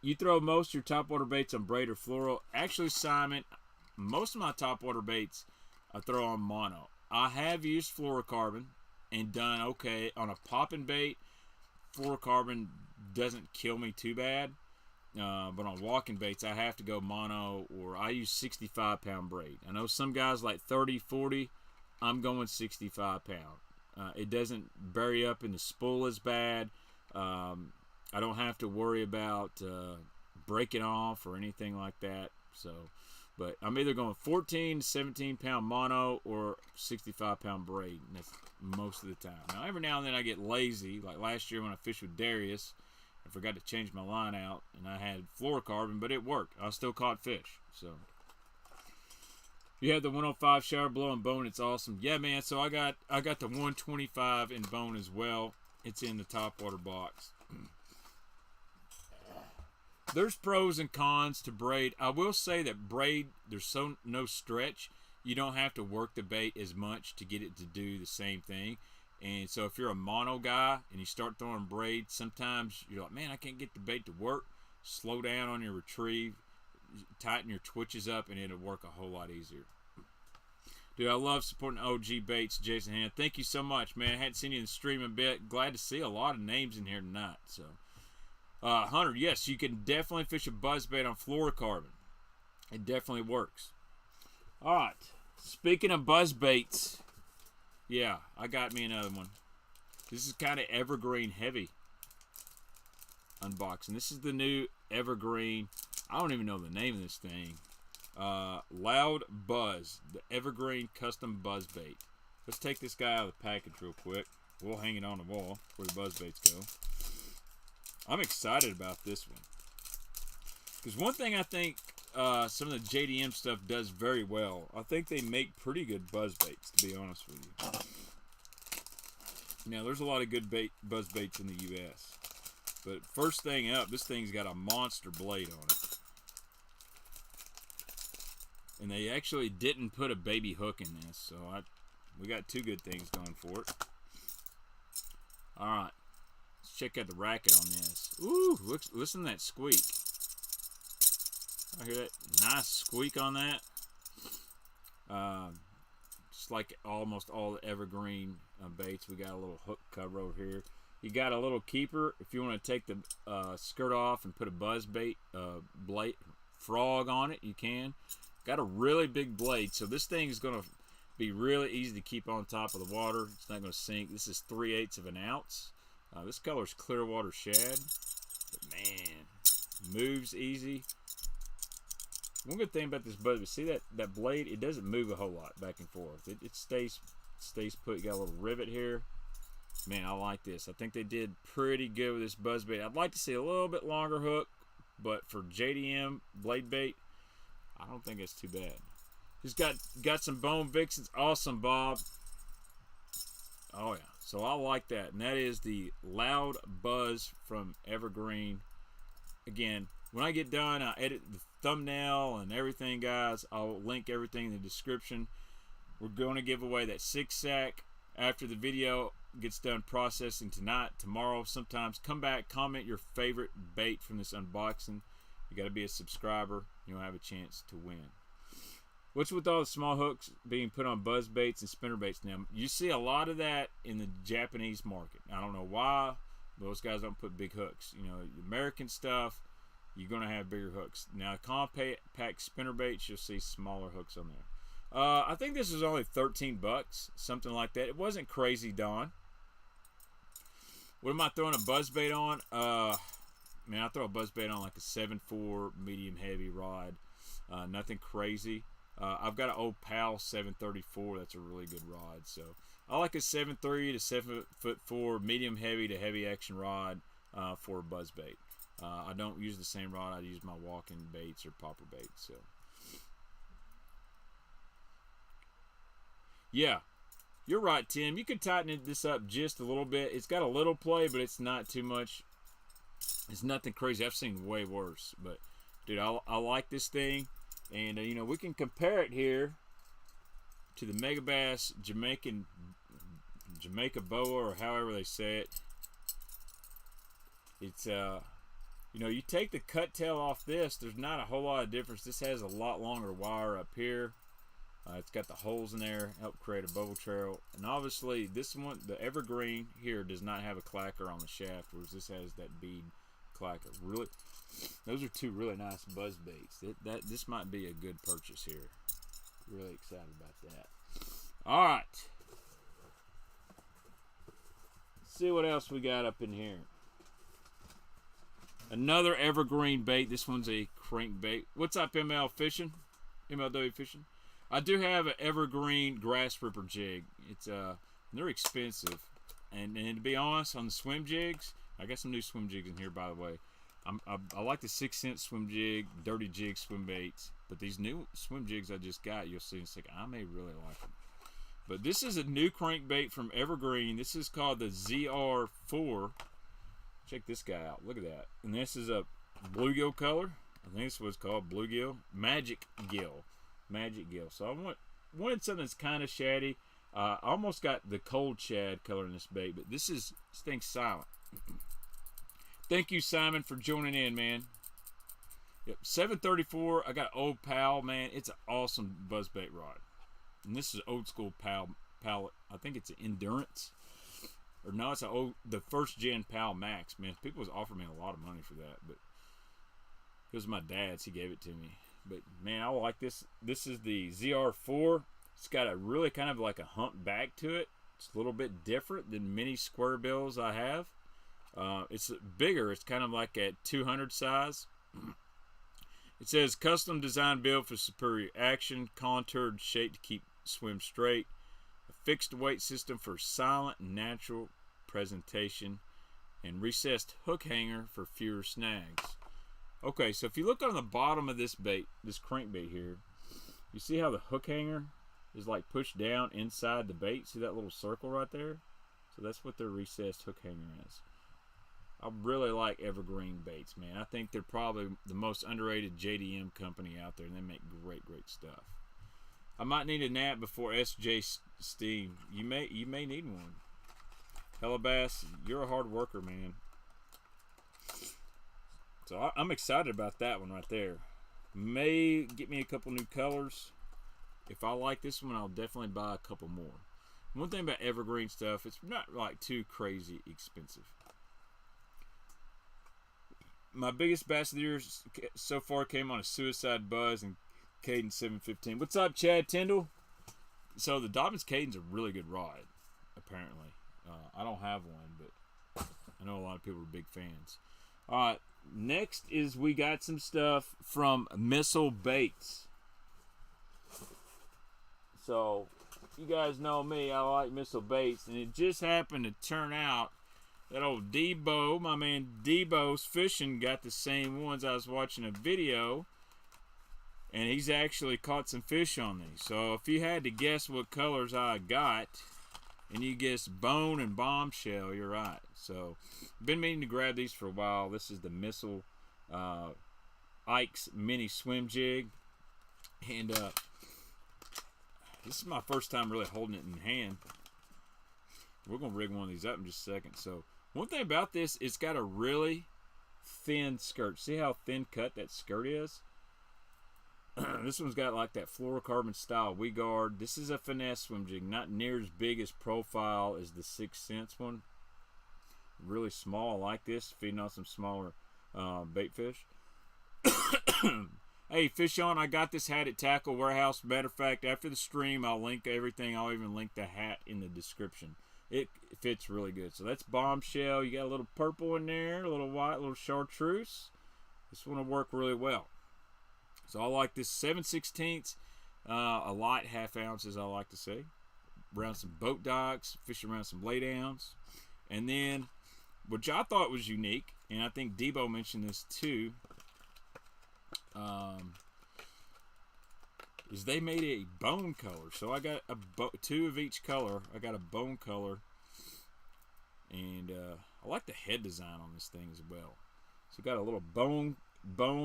You throw most of your top water baits on braid or fluoro. Actually, Simon, most of my top water baits I throw on mono. I have used fluorocarbon and done okay on a popping bait. Fluorocarbon doesn't kill me too bad. But on walking baits, I have to go mono, or I use 65-pound braid. I know some guys like 30, 40. I'm going 65-pound. It doesn't bury up in the spool as bad. I don't have to worry about breaking off or anything like that. So, but I'm either going 14 to 17-pound mono or 65-pound braid. And that's most of the time. Now, every now and then I get lazy. Like last year when I fished with Darius, I forgot to change my line out, and I had fluorocarbon, but it worked. I still caught fish. So, you have the 105 shower blow and bone. It's awesome. Yeah, man. So I got the 125 in bone as well. It's in the top water box. There's pros and cons to braid. I will say that braid, there's no stretch. You don't have to work the bait as much to get it to do the same thing. And so if you're a mono guy and you start throwing braid, sometimes you're like, man, I can't get the bait to work. Slow down on your retrieve, tighten your twitches up, and it'll work a whole lot easier. Dude, I love supporting OG Baits, Jason Hand. Thank you so much, man. I hadn't seen you in the stream a bit. Glad to see a lot of names in here tonight. So, Hunter, yes, you can definitely fish a buzzbait on fluorocarbon. It definitely works. All right. Speaking of buzzbaits, yeah, I got me another one. This is kind of Evergreen Heavy unboxing. This is the new Evergreen. I don't even know the name of this thing. Loud Buzz, the Evergreen Custom Buzz Bait. Let's take this guy out of the package real quick. We'll hang it on the wall where the buzz baits go. I'm excited about this one. Because one thing I think some of the JDM stuff does very well, I think they make pretty good buzz baits, to be honest with you. Now, there's a lot of good buzz baits in the U.S. But first thing up, this thing's got a monster blade on it. And they actually didn't put a baby hook in this, so we got two good things going for it. All right, let's check out the racket on this. Ooh, listen to that squeak. I hear that nice squeak on that. Just like almost all the Evergreen baits, we got a little hook cover over here. You got a little keeper if you want to take the skirt off and put a buzz bait blade frog on it. You can. Got a really big blade, so this thing is going to be really easy to keep on top of the water. It's not going to sink. This is 3/8 of an ounce. This color is Clearwater Shad. But man, moves easy. One good thing about this buzz bait, see that blade? It doesn't move a whole lot back and forth. It stays put. You got a little rivet here. Man, I like this. I think they did pretty good with this buzz bait. I'd like to see a little bit longer hook, but for JDM blade bait, I don't think it's too bad. Just got some bone Vixens. Awesome, Bob. Oh yeah. So I like that, and that is the Loud Buzz from Evergreen. Again, when I get done, I edit the thumbnail and everything, guys. I'll link everything in the description. We're going to give away that 6-sack after the video gets done processing tonight, tomorrow. Sometimes come back, comment your favorite bait from this unboxing. You got to be a subscriber. You'll have a chance to win. What's with all the small hooks being put on buzz baits and spinner baits now? You see a lot of that in the Japanese market. I don't know why. Those guys don't put big hooks. You know, American stuff, you're going to have bigger hooks. Now, compact spinner baits, you'll see smaller hooks on there. I think this was only 13 bucks, something like that. It wasn't crazy, Don. What am I throwing a buzz bait on? Man, I throw a buzz bait on like a 7.4 medium heavy rod. Nothing crazy. I've got an old PAL 734. That's a really good rod. So I like a 7.3 to 7'4" medium heavy to heavy action rod for a buzz bait. I don't use the same rod I use my walking baits or popper baits. So yeah, you're right, Tim. You could tighten this up just a little bit. It's got a little play, but it's not too much. It's nothing crazy. I've seen way worse. But dude, I like this thing. And, you know, we can compare it here to the Megabass Jamaica Boa, or however they say it. It's, you know, you take the cut tail off this, there's not a whole lot of difference. This has a lot longer wire up here. It's got the holes in there, help create a bubble trail. And obviously, this one, the Evergreen here, does not have a clacker on the shaft, whereas this has that bead clacker. Really, those are two really nice buzz baits. This might be a good purchase here. Really excited about that. All right, let's see what else we got up in here. Another Evergreen bait. This one's a crankbait. What's up, MLW Fishing? I do have an Evergreen grass ripper jig. It's they're expensive, and to be honest, on the swim jigs, I got some new swim jigs in here, by the way. I like the 6-cent swim jig, dirty jig swim baits, but these new swim jigs I just got, you'll see in a second, I may really like them. But this is a new crankbait from Evergreen. This is called the ZR4. Check this guy out. Look at that. And this is a bluegill color. I think this was called bluegill. Magic Gill. Magic Gill. So I wanted something that's kind of shady. I almost got the cold shad color in this bait, but this thing's silent. Thank you, Simon, for joining in, man. Yep, 734. I got old PAL, man. It's an awesome buzzbait rod. And this is old school PAL pallet. I think it's an Endurance. Or no, it's the first gen PAL Max, man. People was offering me a lot of money for that, but it was my dad's. He gave it to me. But man, I like this. This is the ZR4. It's got a really kind of like a hump back to it. It's a little bit different than many square bills I have. It's bigger. It's kind of like at 200 size. It says custom design build for superior action, contoured shape to keep swim straight, a fixed weight system for silent and natural presentation, and recessed hook hanger for fewer snags. Okay, so if you look on the bottom of this bait, this crankbait here, you see how the hook hanger is like pushed down inside the bait. See that little circle right there? So that's what their recessed hook hanger is. I really like Evergreen baits, man. I think they're probably the most underrated JDM company out there, and they make great stuff. I might need a nap before SJ Steam. You may need one. Hellabass, you're a hard worker, man. So I'm excited about that one right there. May get me a couple new colors. if I like this one, I'll definitely buy a couple more. One thing about Evergreen stuff, it's not like too crazy expensive. My biggest bass of the year so far came on a Suicide Buzz and Cadence 715. What's up, Chad Tyndall? So the Dobbins Cadence a really good rod, apparently. I don't have one, but I know a lot of people are big fans. Next is we got some stuff from Missile Baits. So you guys know me, I like Missile Baits, and it just happened to turn out that old Debo, my man Debo's fishing, got the same ones. I was watching a video, and he's actually caught some fish on these. So if you had to guess what colors I got, and you guess Bone and Bombshell, you're right. So been meaning to grab these for a while. This is the Missile Ike's Mini Swim Jig, and this is my first time really holding it in hand. We're gonna rig one of these up in just a second. So one thing about this, it's got a really thin skirt. See how thin cut that skirt is? This one's got like that fluorocarbon style wee guard. This is a finesse swim jig, not near as big as profile as the 6 Sense one. Really small, I like this, feeding on some smaller bait fish. Hey, Fish On, I got this hat at Tackle Warehouse. Matter of fact, after the stream, I'll link everything. I'll even link the hat in the description. It fits really good. So that's Bombshell. You got a little purple in there, a little white, a little Chartreuse. This one will work really well. So I like this 7/16, a light half ounce, as I like to say. Around some boat docks, fishing around some laydowns. And then, which I thought was unique, and I think Debo mentioned this too, is they made a bone color. So I got two of each color. I got a bone color, and I like the head design on this thing as well. So got a little bone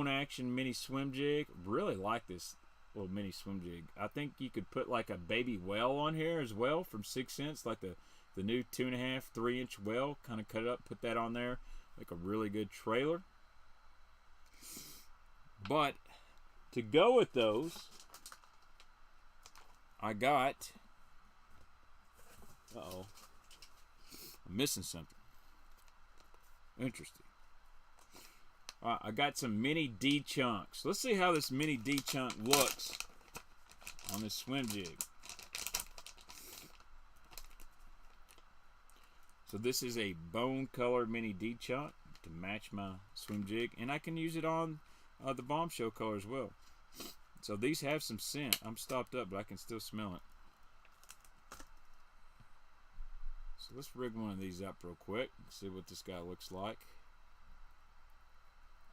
action mini swim jig. Really like this little mini swim jig. I think you could put like a baby whale on here as well from 6 Sense, like the new 2.5, 3-inch whale. Kind of cut it up, put that on there, like a really good trailer. But to go with those, I got, I'm missing something. Interesting. I got some mini D chunks. Let's see how this mini D chunk looks on this swim jig. So this is a bone colored mini D chunk to match my swim jig, and I can use it on the Bombshell color as well. So these have some scent. I'm stopped up, but I can still smell it. So let's rig one of these up real quick and see what this guy looks like.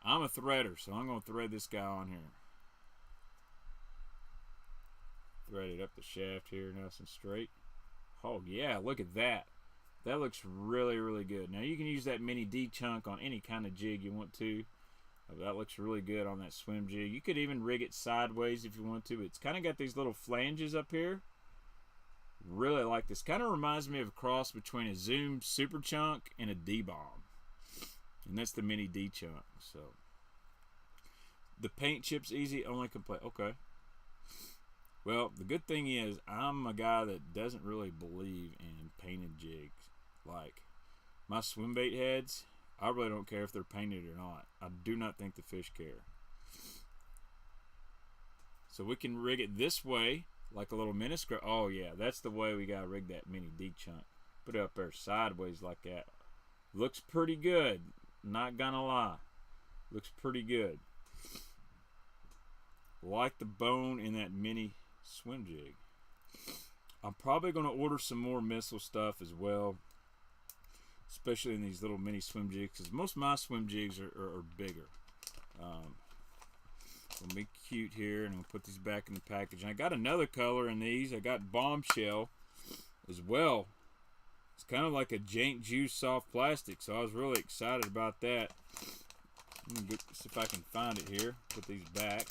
I'm a threader, so I'm going to thread this guy on here. Thread it up the shaft here nice and straight. Oh yeah, look at that. That looks really, really good. Now you can use that mini D chunk on any kind of jig you want to. That looks really good on that swim jig. You could even rig it sideways if you want to. It's kind of got these little flanges up here. Really like this. Kind of reminds me of a cross between a Zoom Super Chunk and a D-Bomb. And that's the mini D chunk. So the paint chip's easy, only complaint. Okay. Well, the good thing is I'm a guy that doesn't really believe in painted jigs. Like my swim bait heads, I really don't care if they're painted or not. I do not think the fish care. So we can rig it this way, like a little miniscrow. Oh yeah, that's the way we gotta rig that mini D chunk. Put it up there sideways like that. Looks pretty good. Not gonna lie. Looks pretty good. Like the bone in that mini swim jig. I'm probably gonna order some more missile stuff as well. Especially in these little mini swim jigs, because most of my swim jigs are bigger. Gonna be cute here, and I'm gonna put these back in the package. And I got another color in these. I got Bombshell as well. It's kind of like a Jank Juice soft plastic, so I was really excited about that. Let me see if I can find it here. Put these back.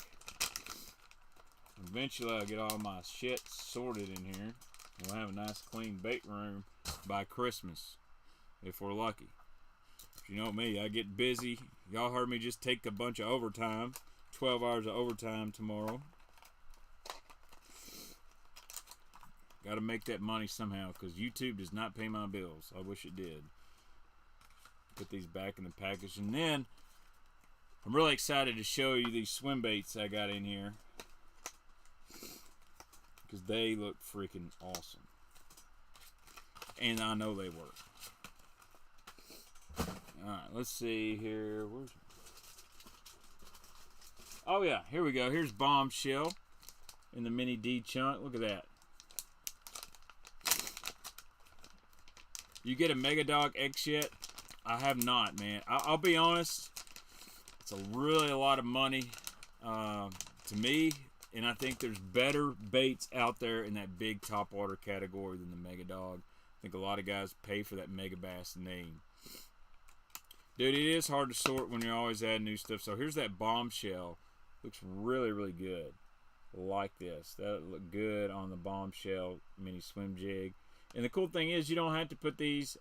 Eventually, I'll get all my shit sorted in here. We'll have a nice clean bait room by Christmas, if we're lucky. If you know me, I get busy. Y'all heard me just take a bunch of overtime. 12 hours of overtime tomorrow. Got to make that money somehow because YouTube does not pay my bills. I wish it did. Put these back in the package. And then I'm really excited to show you these swim baits I got in here because they look freaking awesome. And I know they work. Alright, let's see here. Oh yeah, here we go. Here's Bombshell in the mini D chunk. Look at that. You get a Mega Dog X yet? I have not, man. I'll be honest. It's really a lot of money to me. And I think there's better baits out there in that big topwater category than the Mega Dog. I think a lot of guys pay for that Mega Bass name. Dude, it is hard to sort when you're always adding new stuff. So here's that Bombshell. Looks really, really good. Like this. That would look good on the Bombshell mini swim jig. And the cool thing is you don't have to put these.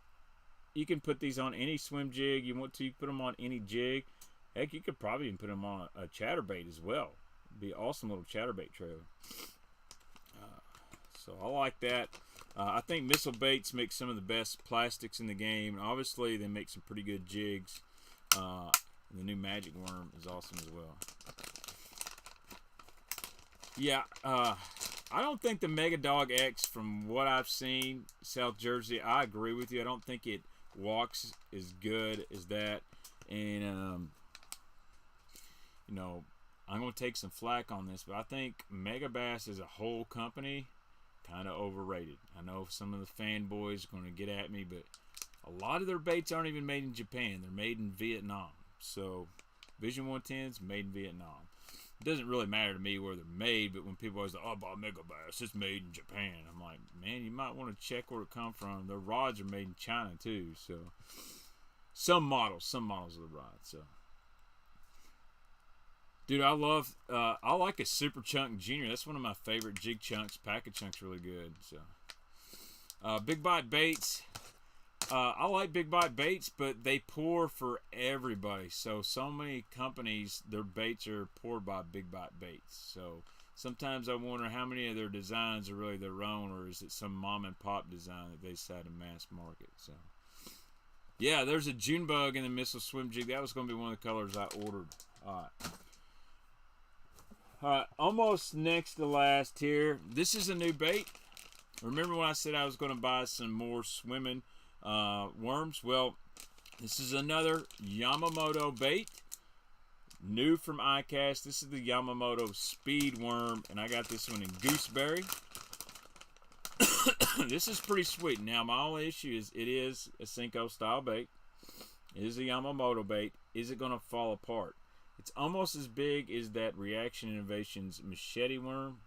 You can put these on any swim jig you want to. You can put them on any jig. Heck, you could probably even put them on a chatterbait as well. It'd be an awesome little chatterbait trailer. So I like that. I think Missile Baits make some of the best plastics in the game. And obviously, they make some pretty good jigs. And the new Magic Worm is awesome as well. Yeah, I don't think the Mega Dog X, from what I've seen, South Jersey, I agree with you. I don't think it walks as good as that. And, you know, I'm going to take some flack on this, but I think Mega Bass as a whole company, kind of overrated. I know some of the fanboys are going to get at me, but a lot of their baits aren't even made in Japan. They're made in Vietnam. So, Vision 110's made in Vietnam. It doesn't really matter to me where they're made, but when people always like, oh, I bought Mega Bass, it's made in Japan. I'm like, man, you might want to check where it come from. Their rods are made in China too, so some models of the rods. So, dude, I like a Super Chunk Junior. That's one of my favorite jig chunks. Packet chunk's really good. So, Big Bite Baits. I like Big Bite Baits, but they pour for everybody. So many companies, their baits are poured by Big Bite Baits. So sometimes I wonder how many of their designs are really their own, or is it some mom and pop design that they decide to mass market. So yeah, there's a Junebug in the Missile Swim Jig. That was going to be one of the colors I ordered. All right, almost next to last here. This is a new bait. Remember when I said I was going to buy some more swimming worms? Well, this is another Yamamoto bait, new from ICAST. This is the Yamamoto Speed Worm, and I got this one in Gooseberry. This is pretty sweet. Now, my only issue is it is a Senko style bait. It is a Yamamoto bait. Is it going to fall apart? It's almost as big as that Reaction Innovations Machete Worm.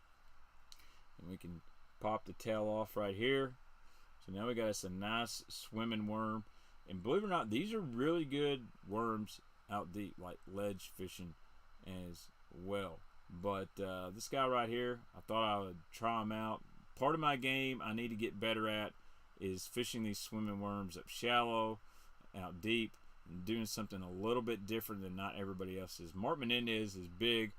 And we can pop the tail off right here. So now we got us a nice swimming worm. And believe it or not, these are really good worms out deep, like ledge fishing as well. But this guy right here, I thought I would try him out. Part of my game I need to get better at is fishing these swimming worms up shallow, out deep, and doing something a little bit different than not everybody else is. Mark Menendez is big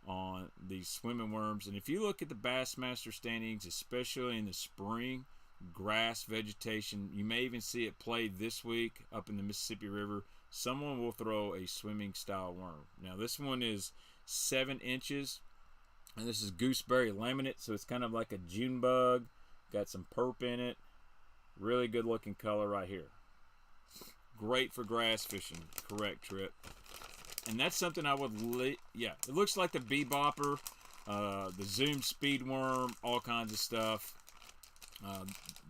on these swimming worms. And if you look at the Bassmaster standings, especially in the spring, grass vegetation, you may even see it played this week up in the Mississippi River. Someone will throw a swimming style worm. Now this one is 7 inches, and this is Gooseberry laminate, so it's kind of like a Junebug. Got some perp in it. Really good looking color right here. Great for grass fishing. Correct, Trip. And that's something I would, yeah, it looks like the Bebopper, the Zoom Speed Worm, all kinds of stuff.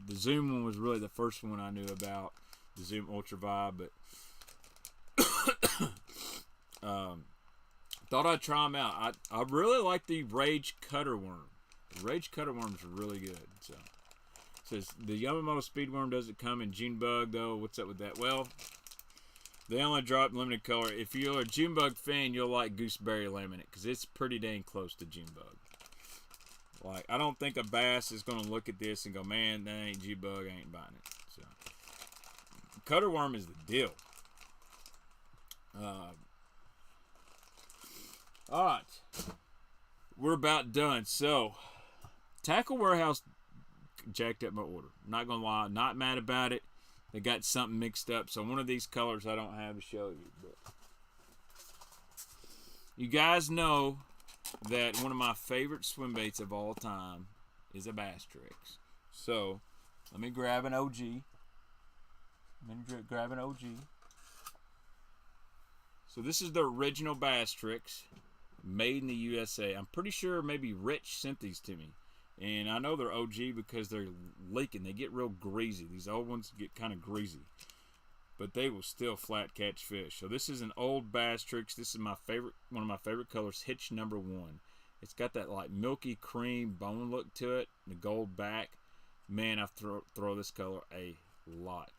The Zoom one was really the first one I knew about, the Zoom Ultra Vibe, but thought I'd try them out. I really like the Rage Cutter Worm. The Rage Cutter Worm's really good. So says the Yamamoto Speed Worm doesn't come in Junebug though. What's up with that? Well, they only drop limited color. If you're a Junebug fan, you'll like Gooseberry laminate because it's pretty dang close to Junebug. Like, I don't think a bass is going to look at this and go, man, that ain't Junebug, I ain't buying it. So, Cutter Worm is the deal. Alright. We're about done. So, Tackle Warehouse jacked up my order. Not gonna lie, not mad about it. They got something mixed up, so one of these colors I don't have to show you. But you guys know that one of my favorite swim baits of all time is a Basstrix. So let me grab an OG. So this is the original Basstrix, made in the USA. I'm pretty sure maybe Rich sent these to me. And I know they're OG because they're leaking. They get real greasy. These old ones get kind of greasy. But they will still flat catch fish. So this is an old Basstrix. This is my favorite, one of my favorite colors, Hitch number 1. It's got that like milky cream bone look to it, the gold back. Man, I throw this color a lot.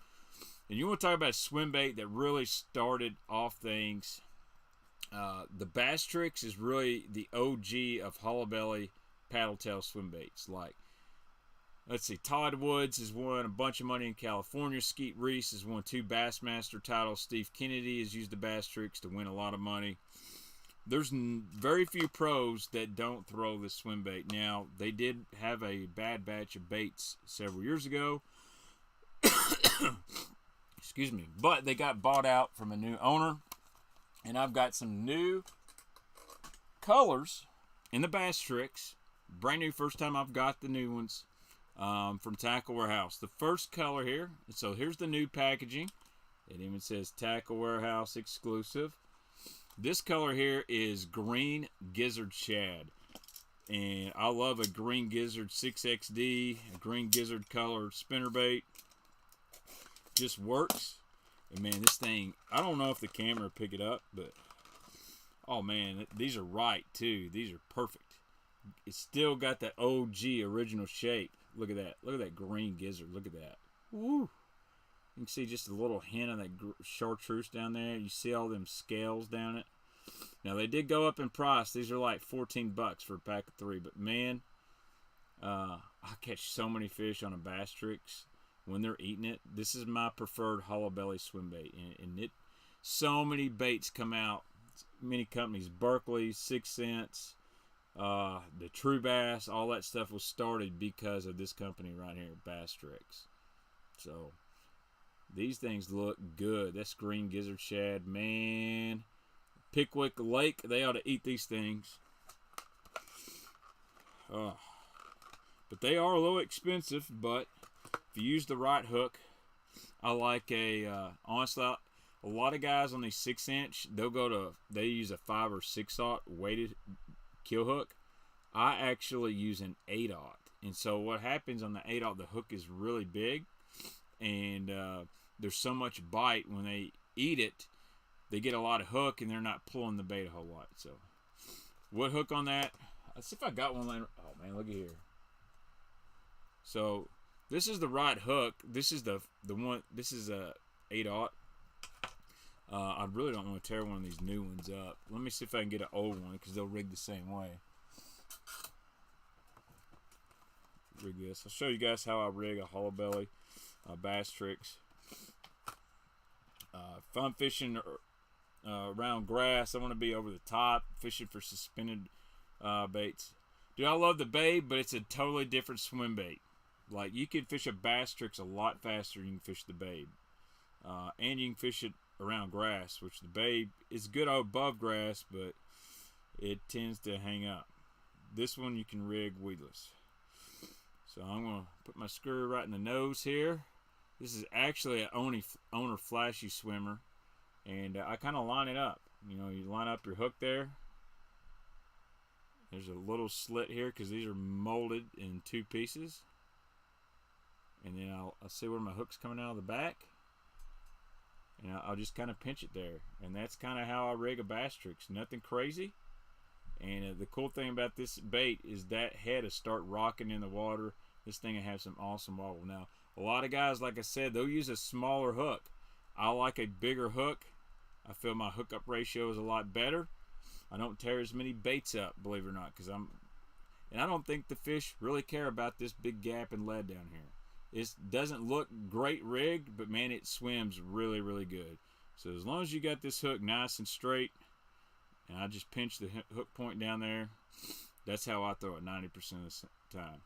And you want to talk about a swim bait that really started off things. The Basstrix is really the OG of hollow belly paddle tail swim baits. Like, let's see, Todd Woods has won a bunch of money in California. Skeet Reese has won 2 Bassmaster titles. Steve Kennedy has used the Basstrix to win a lot of money. There's very few pros that don't throw this swim bait. Now, they did have a bad batch of baits several years ago. Excuse me. But they got bought out from a new owner. And I've got some new colors in the Basstrix. Brand new, first time I've got the new ones from Tackle Warehouse. The first color here. So here's the new packaging. It even says Tackle Warehouse exclusive. This color here is green Gizzard Shad. And I love a green Gizzard 6XD, a green Gizzard color spinnerbait. Just works. And man, this thing, I don't know if the camera will pick it up, but oh man, these are right too. These are perfect. It's still got that OG original shape. Look at that. Look at that green Gizzard. Look at that. Woo. You can see just a little hint of that Chartreuse down there. You see all them scales down it. Now, they did go up in price. These are like $14 for a pack of 3. But, man, I catch so many fish on a Basstrix when they're eating it. This is my preferred hollow belly swim bait. And so many baits come out. Many companies. Berkeley, 6 Cents, the True Bass. All that stuff was started because of this company right here, Basstrix. So these things look good. That's green Gizzard Shad, man. Pickwick Lake, they ought to eat these things. But they are a little expensive, but if you use the right hook, I like honestly, a lot of guys on these 6-inch, they use a 5 or 6/0 weighted kill hook. I actually use an 8/0. And so what happens on the 8/0, the hook is really big, and there's so much bite when they eat it, they get a lot of hook and they're not pulling the bait a whole lot. So what hook on that? Let's see if I got one later. Oh man, look at here. So this is the right hook. This is the one. This is a 8/0. I really don't want to tear one of these new ones up. Let me see if I can get an old one because they'll rig the same way. Rig this. I'll show you guys how I rig a hollow belly Basstrix. If I'm fishing around grass, I want to be over the top, fishing for suspended baits. Dude, I love the Babe, but it's a totally different swim bait. Like, you can fish a Basstrix a lot faster than you can fish the Babe. And you can fish it around grass, which the Babe is good above grass, but it tends to hang up. This one you can rig weedless. So I'm going to put my screw right in the nose here. This is actually an owner flashy swimmer. And I kind of line it up. You know, you line up your hook there. There's a little slit here because these are molded in 2 pieces. And then I'll see where my hook's coming out of the back. And I'll just kind of pinch it there. And that's kind of how I rig a Basstrix. Nothing crazy. And the cool thing about this bait is that head will start rocking in the water. This thing will have some awesome wobble. Now, a lot of guys, like I said, they'll use a smaller hook. I like a bigger hook. I feel my hookup ratio is a lot better. I don't tear as many baits up, believe it or not, and I don't think the fish really care about this big gap in lead down here. It doesn't look great rigged, but man, it swims really, really good. So as long as you got this hook nice and straight, and I just pinch the hook point down there, that's how I throw it 90% of the time.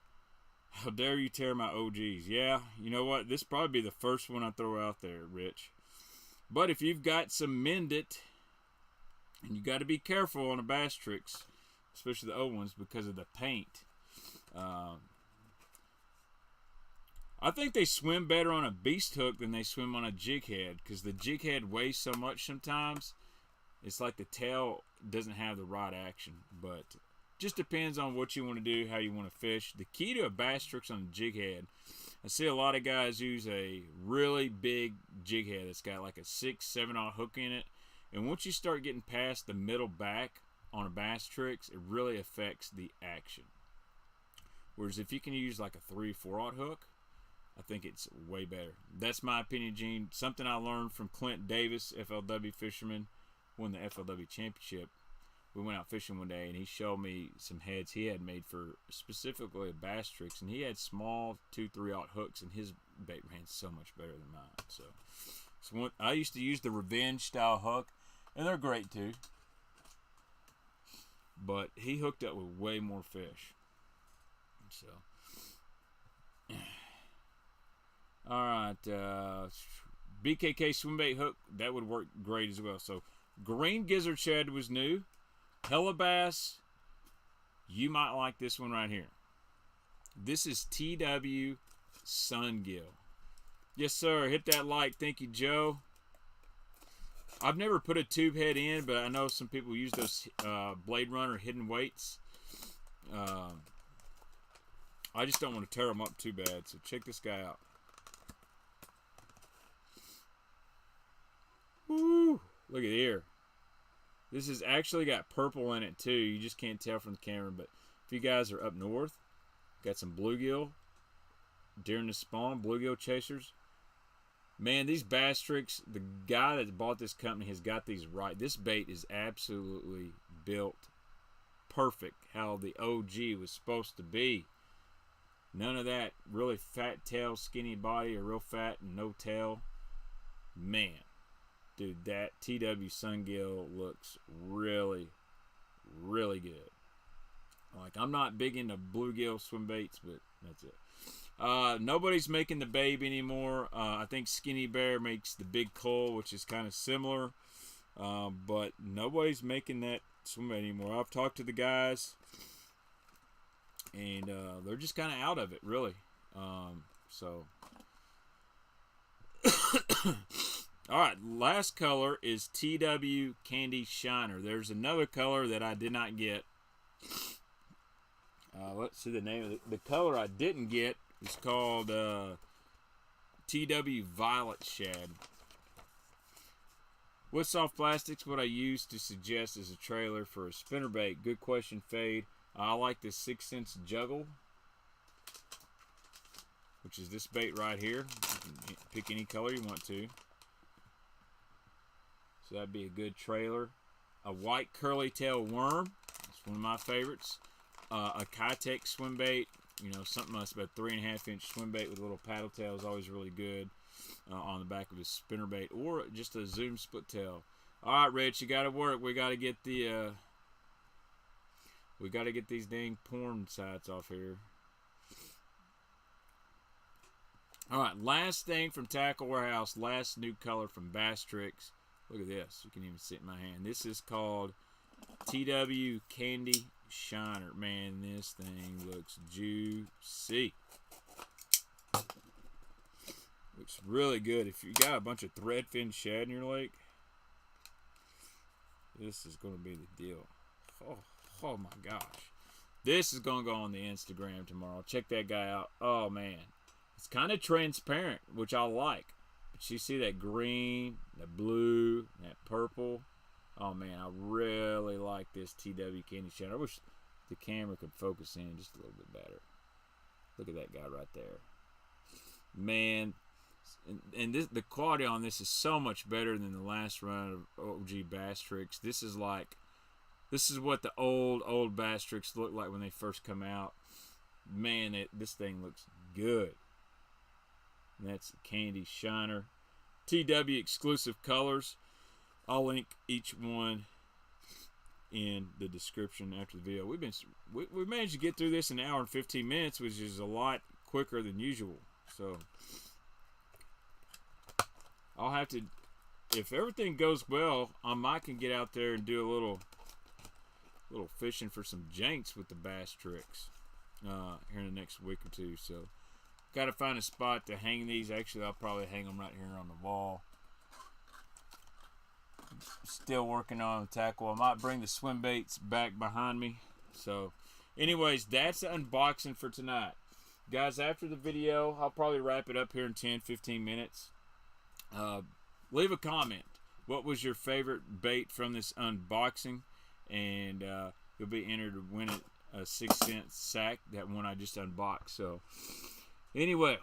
How dare you tear my OGs? Yeah, you know what? This probably be the first one I throw out there, Rich. But if you've got some Mend It, and you got to be careful on the Basstrix, especially the old ones, because of the paint. I think they swim better on a beast hook than they swim on a jig head, because the jig head weighs so much sometimes. It's like the tail doesn't have the right action, but just depends on what you want to do, how you want to fish. The key to a Basstrix on a jig head, I see a lot of guys use a really big jig head that's got like a 6-7/0 hook in it, and once you start getting past the middle back on a Basstrix, it really affects the action. Whereas if you can use like a 3-4/0 hook, I think it's way better. That's my opinion, Gene. Something I learned from Clint Davis, FLW fisherman, won the FLW championship. We went out fishing one day, and he showed me some heads he had made for specifically a Basstrix, and he had small 2-3/0 hooks, and his bait ran so much better than mine. So I used to use the Revenge style hook, and they're great too. But he hooked up with way more fish. So, all right, BKK swimbait hook, that would work great as well. So, green gizzard shad was new. Hellabass, you might like this one right here. This is TW Sun Gill. Yes, sir. Hit that like. Thank you, Joe. I've never put a tube head in, but I know some people use those Blade Runner hidden weights. I just don't want to tear them up too bad, so check this guy out. Woo! Look at here. This has actually got purple in it too. You just can't tell from the camera, but if you guys are up north, got some bluegill during the spawn, bluegill chasers. Man, these Basstrix, the guy that bought this company has got these right. This bait is absolutely built perfect how the OG was supposed to be. None of that really fat tail, skinny body, or real fat and no tail. Man, dude, that TW Sungill looks really, really good. Like, I'm not big into bluegill swim baits, but that's it. Nobody's making the Babe anymore. I think Skinny Bear makes the Big Coal, which is kind of similar. But nobody's making that swim bait anymore. I've talked to the guys, and they're just kind of out of it, really. So, all right, last color is TW Candy Shiner. There's another color that I did not get. Let's see the name of it. The color I didn't get is called TW Violet Shad. What soft plastics would I use to suggest as a trailer for a spinnerbait? Good question, Fade. I like the 6-cents juggle, which is this bait right here. You can pick any color you want to. So that'd be a good trailer. A white curly tail worm. That's one of my favorites. A Kitech swim bait. You know, something that's about 3.5-inch swim bait with a little paddle tail is always really good on the back of his spinnerbait, or just a zoom split tail. All right, Rich, you got to work. We got to get the these dang porn sites off here. All right, last thing from Tackle Warehouse, last new color from Basstrix. Look at this. You can even see it in my hand. This is called TW Candy Shiner. Man, this thing looks juicy. Looks really good. If you got a bunch of threadfin shad in your lake, this is going to be the deal. Oh my gosh. This is going to go on the Instagram tomorrow. Check that guy out. Oh, man. It's kind of transparent, which I like. But you see that green, that blue, that purple. Oh, man, I really like this TW Candy Shad. I wish the camera could focus in just a little bit better. Look at that guy right there. Man, and this, the quality on this is so much better than the last run of OG Basstrix. This is what the old Basstrix looked like when they first come out. Man, this thing looks good. And that's the Candy Shiner. TW exclusive colors. I'll link each one in the description after the video. We managed to get through this in an hour and 15 minutes, which is a lot quicker than usual. So I'll have to, if everything goes well, I might can get out there and do a little fishing for some janks with the Basstrix here in the next week or two. So got to find a spot to hang these. Actually, I'll probably hang them right here on the wall. Still working on the tackle. I might bring the Swimbaits back behind me. So anyways, that's the unboxing for tonight. Guys, after the video, I'll probably wrap it up here in 10-15 minutes. Leave a comment. What was your favorite bait from this unboxing? And you'll be entered to win a 6-cent sack, that one I just unboxed. So anyway,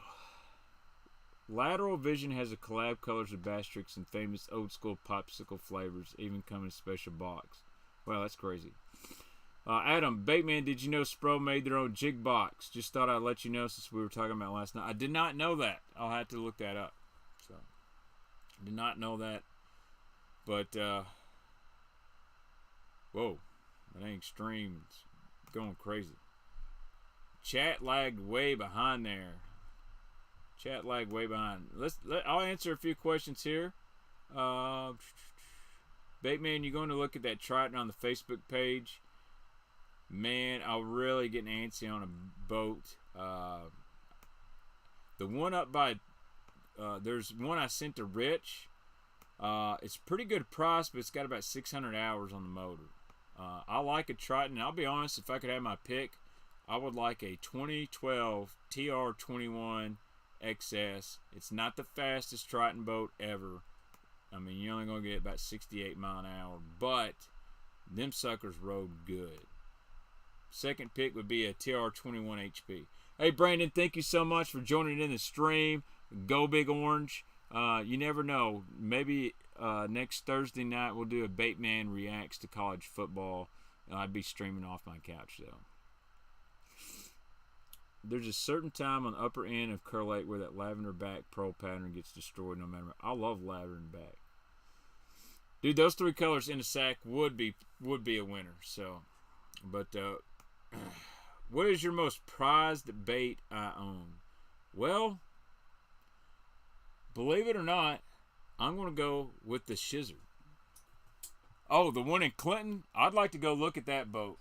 Lateral Vision has a collab colors of Basstrix and famous old school popsicle flavors, even come in a special box. Wow, that's crazy. Adam, Baitman, did you know Spro made their own jig box? Just thought I'd let you know since we were talking about last night. I did not know that. I'll have to look that up. So, did not know that. But, whoa, that ain't extreme. It's going crazy. Chat lagged way behind there. Chat lag way behind. I'll answer a few questions here. Baitman, you're going to look at that Triton on the Facebook page. Man, I'm really getting antsy on a boat. The one up by, there's one I sent to Rich. It's pretty good price, but it's got about 600 hours on the motor. I like a Triton. I'll be honest, if I could have my pick, I would like a 2012 TR21 XS. It's not the fastest Triton boat ever. I mean, you're only going to get about 68 mile an hour, but them suckers rode good. Second pick would be a TR21 HP. Hey, Brandon, thank you so much for joining in the stream. Go Big Orange. You never know. Maybe next Thursday night we'll do a Baitman reacts to college football. I'd be streaming off my couch, though. There's a certain time on the upper end of Curl Lake where that lavender back pearl pattern gets destroyed no matter what. I love lavender back. Dude, those three colors in the sack would be a winner. So, but what is your most prized bait I own? Well, believe it or not, I'm going to go with the Gizzard. Oh, the one in Clinton? I'd like to go look at that boat.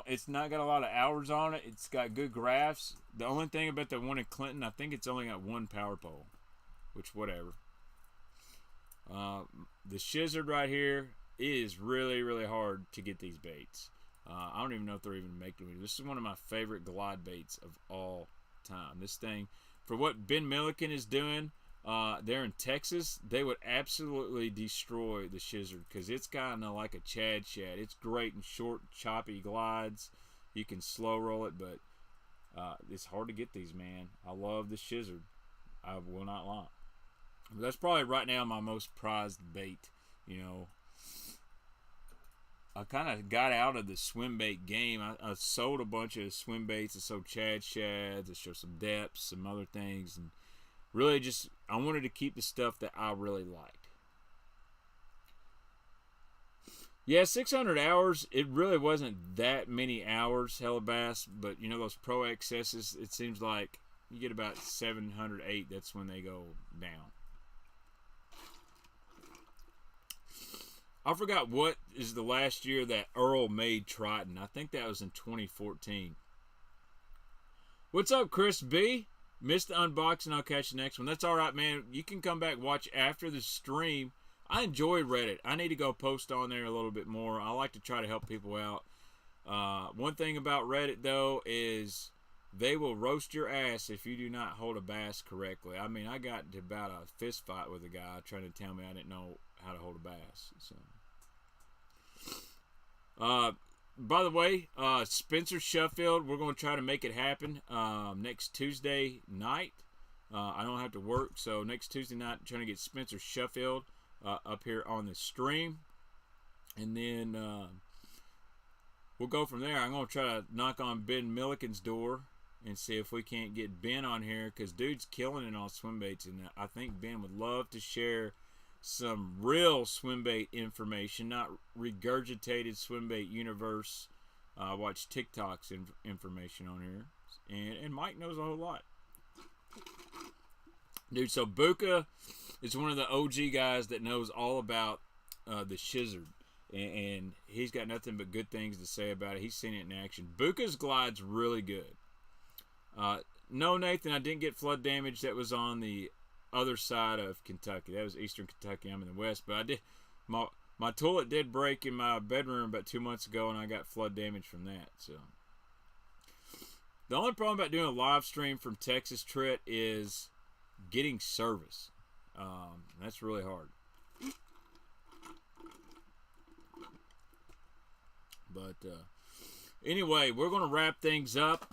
It's not got a lot of hours on it. It's got good graphs. The only thing about the one in Clinton, I think it's only got one power pole, which whatever. The Gizzard right here is really, really hard to get these baits. I don't even know if they're even making it. This is one of my favorite glide baits of all time. This thing, for what Ben Milliken is doing there in Texas, they would absolutely destroy the Gizzard because it's kind of like a Chad Shad. It's great in short, choppy glides. You can slow roll it, but it's hard to get these, man. I love the Gizzard. I will not lie. But that's probably right now my most prized bait. You know, I kind of got out of the swim bait game. I sold a bunch of swim baits. I sold Chad Shads. I showed some depths, some other things, and really just I wanted to keep the stuff that I really liked. Yeah, 600 hours. It really wasn't that many hours, Hellabass, but you know those Pro XSs, it seems like you get about 700, 8. That's when they go down. I forgot what is the last year that Earl made Triton. I think that was in 2014. What's up, Chris B? Missed the unboxing. I'll catch the next one. That's all right, man. You can come back watch after the stream. I enjoy Reddit. I need to go post on there a little bit more. I like to try to help people out. One thing about Reddit, though, is they will roast your ass if you do not hold a bass correctly. I mean, I got into about a fist fight with a guy trying to tell me I didn't know how to hold a bass. So, by the way, Spencer Sheffield, we're going to try to make it happen next Tuesday night. I don't have to work, so next Tuesday night, trying to get Spencer Sheffield up here on the stream. And then we'll go from there. I'm going to try to knock on Ben Milliken's door and see if we can't get Ben on here, because dude's killing it on swim baits, and I think Ben would love to share some real swimbait information, not regurgitated swimbait universe. Watch TikTok's information on here, and Mike knows a whole lot, dude. So Buka is one of the OG guys that knows all about the Gizzard, and he's got nothing but good things to say about it. He's seen it in action. Buka's glide's really good. No, Nathan, I didn't get flood damage. That was on the other side of Kentucky. That was eastern Kentucky. I'm in the west, but I did my toilet did break in my bedroom about 2 months ago, and I got flood damage from that. So the only problem about doing a live stream from Texas Trit is getting service. That's really hard. But anyway, we're going to wrap things up.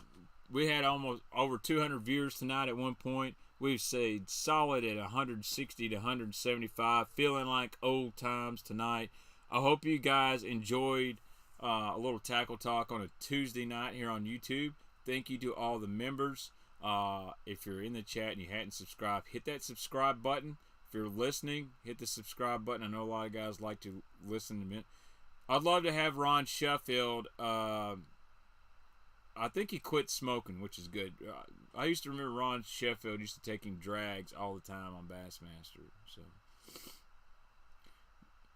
We had almost over 200 viewers tonight at one point. We've stayed solid at 160 to 175, feeling like old times tonight. I hope you guys enjoyed a little tackle talk on a Tuesday night here on YouTube. Thank you to all the members. If you're in the chat and you hadn't subscribed, hit that subscribe button. If you're listening, hit the subscribe button. I know a lot of guys like to listen to me. I'd love to have Ron Sheffield. I think he quit smoking, which is good. I used to remember Ron Sheffield used to take him drags all the time on Bassmaster. So,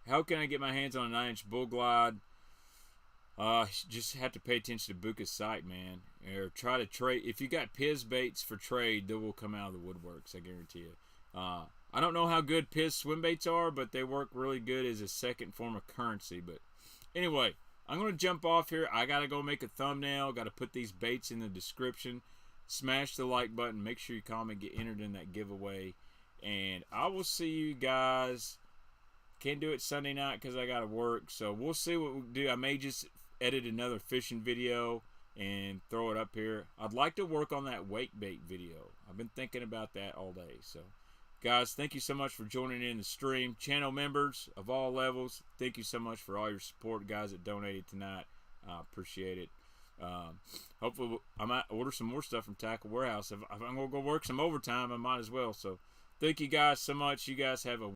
how can I get my hands on a 9-inch bull glide? Just have to pay attention to Buka's site, man. Or try to trade. If you got Piz baits for trade, they will come out of the woodworks, I guarantee you. I don't know how good Piz swim baits are, but they work really good as a second form of currency. But anyway, I'm going to jump off here. I got to go make a thumbnail. Got to put these baits in the description. Smash the like button. Make sure you comment, get entered in that giveaway. And I will see you guys. Can't do it Sunday night because I got to work. So we'll see what we'll do. I may just edit another fishing video and throw it up here. I'd like to work on that wake bait video. I've been thinking about that all day. So, guys, thank you so much for joining in the stream. Channel members of all levels, thank you so much for all your support. Guys that donated tonight, I appreciate it. Hopefully, I might order some more stuff from Tackle Warehouse. If I'm going to go work some overtime, I might as well. So, thank you guys so much. You guys have a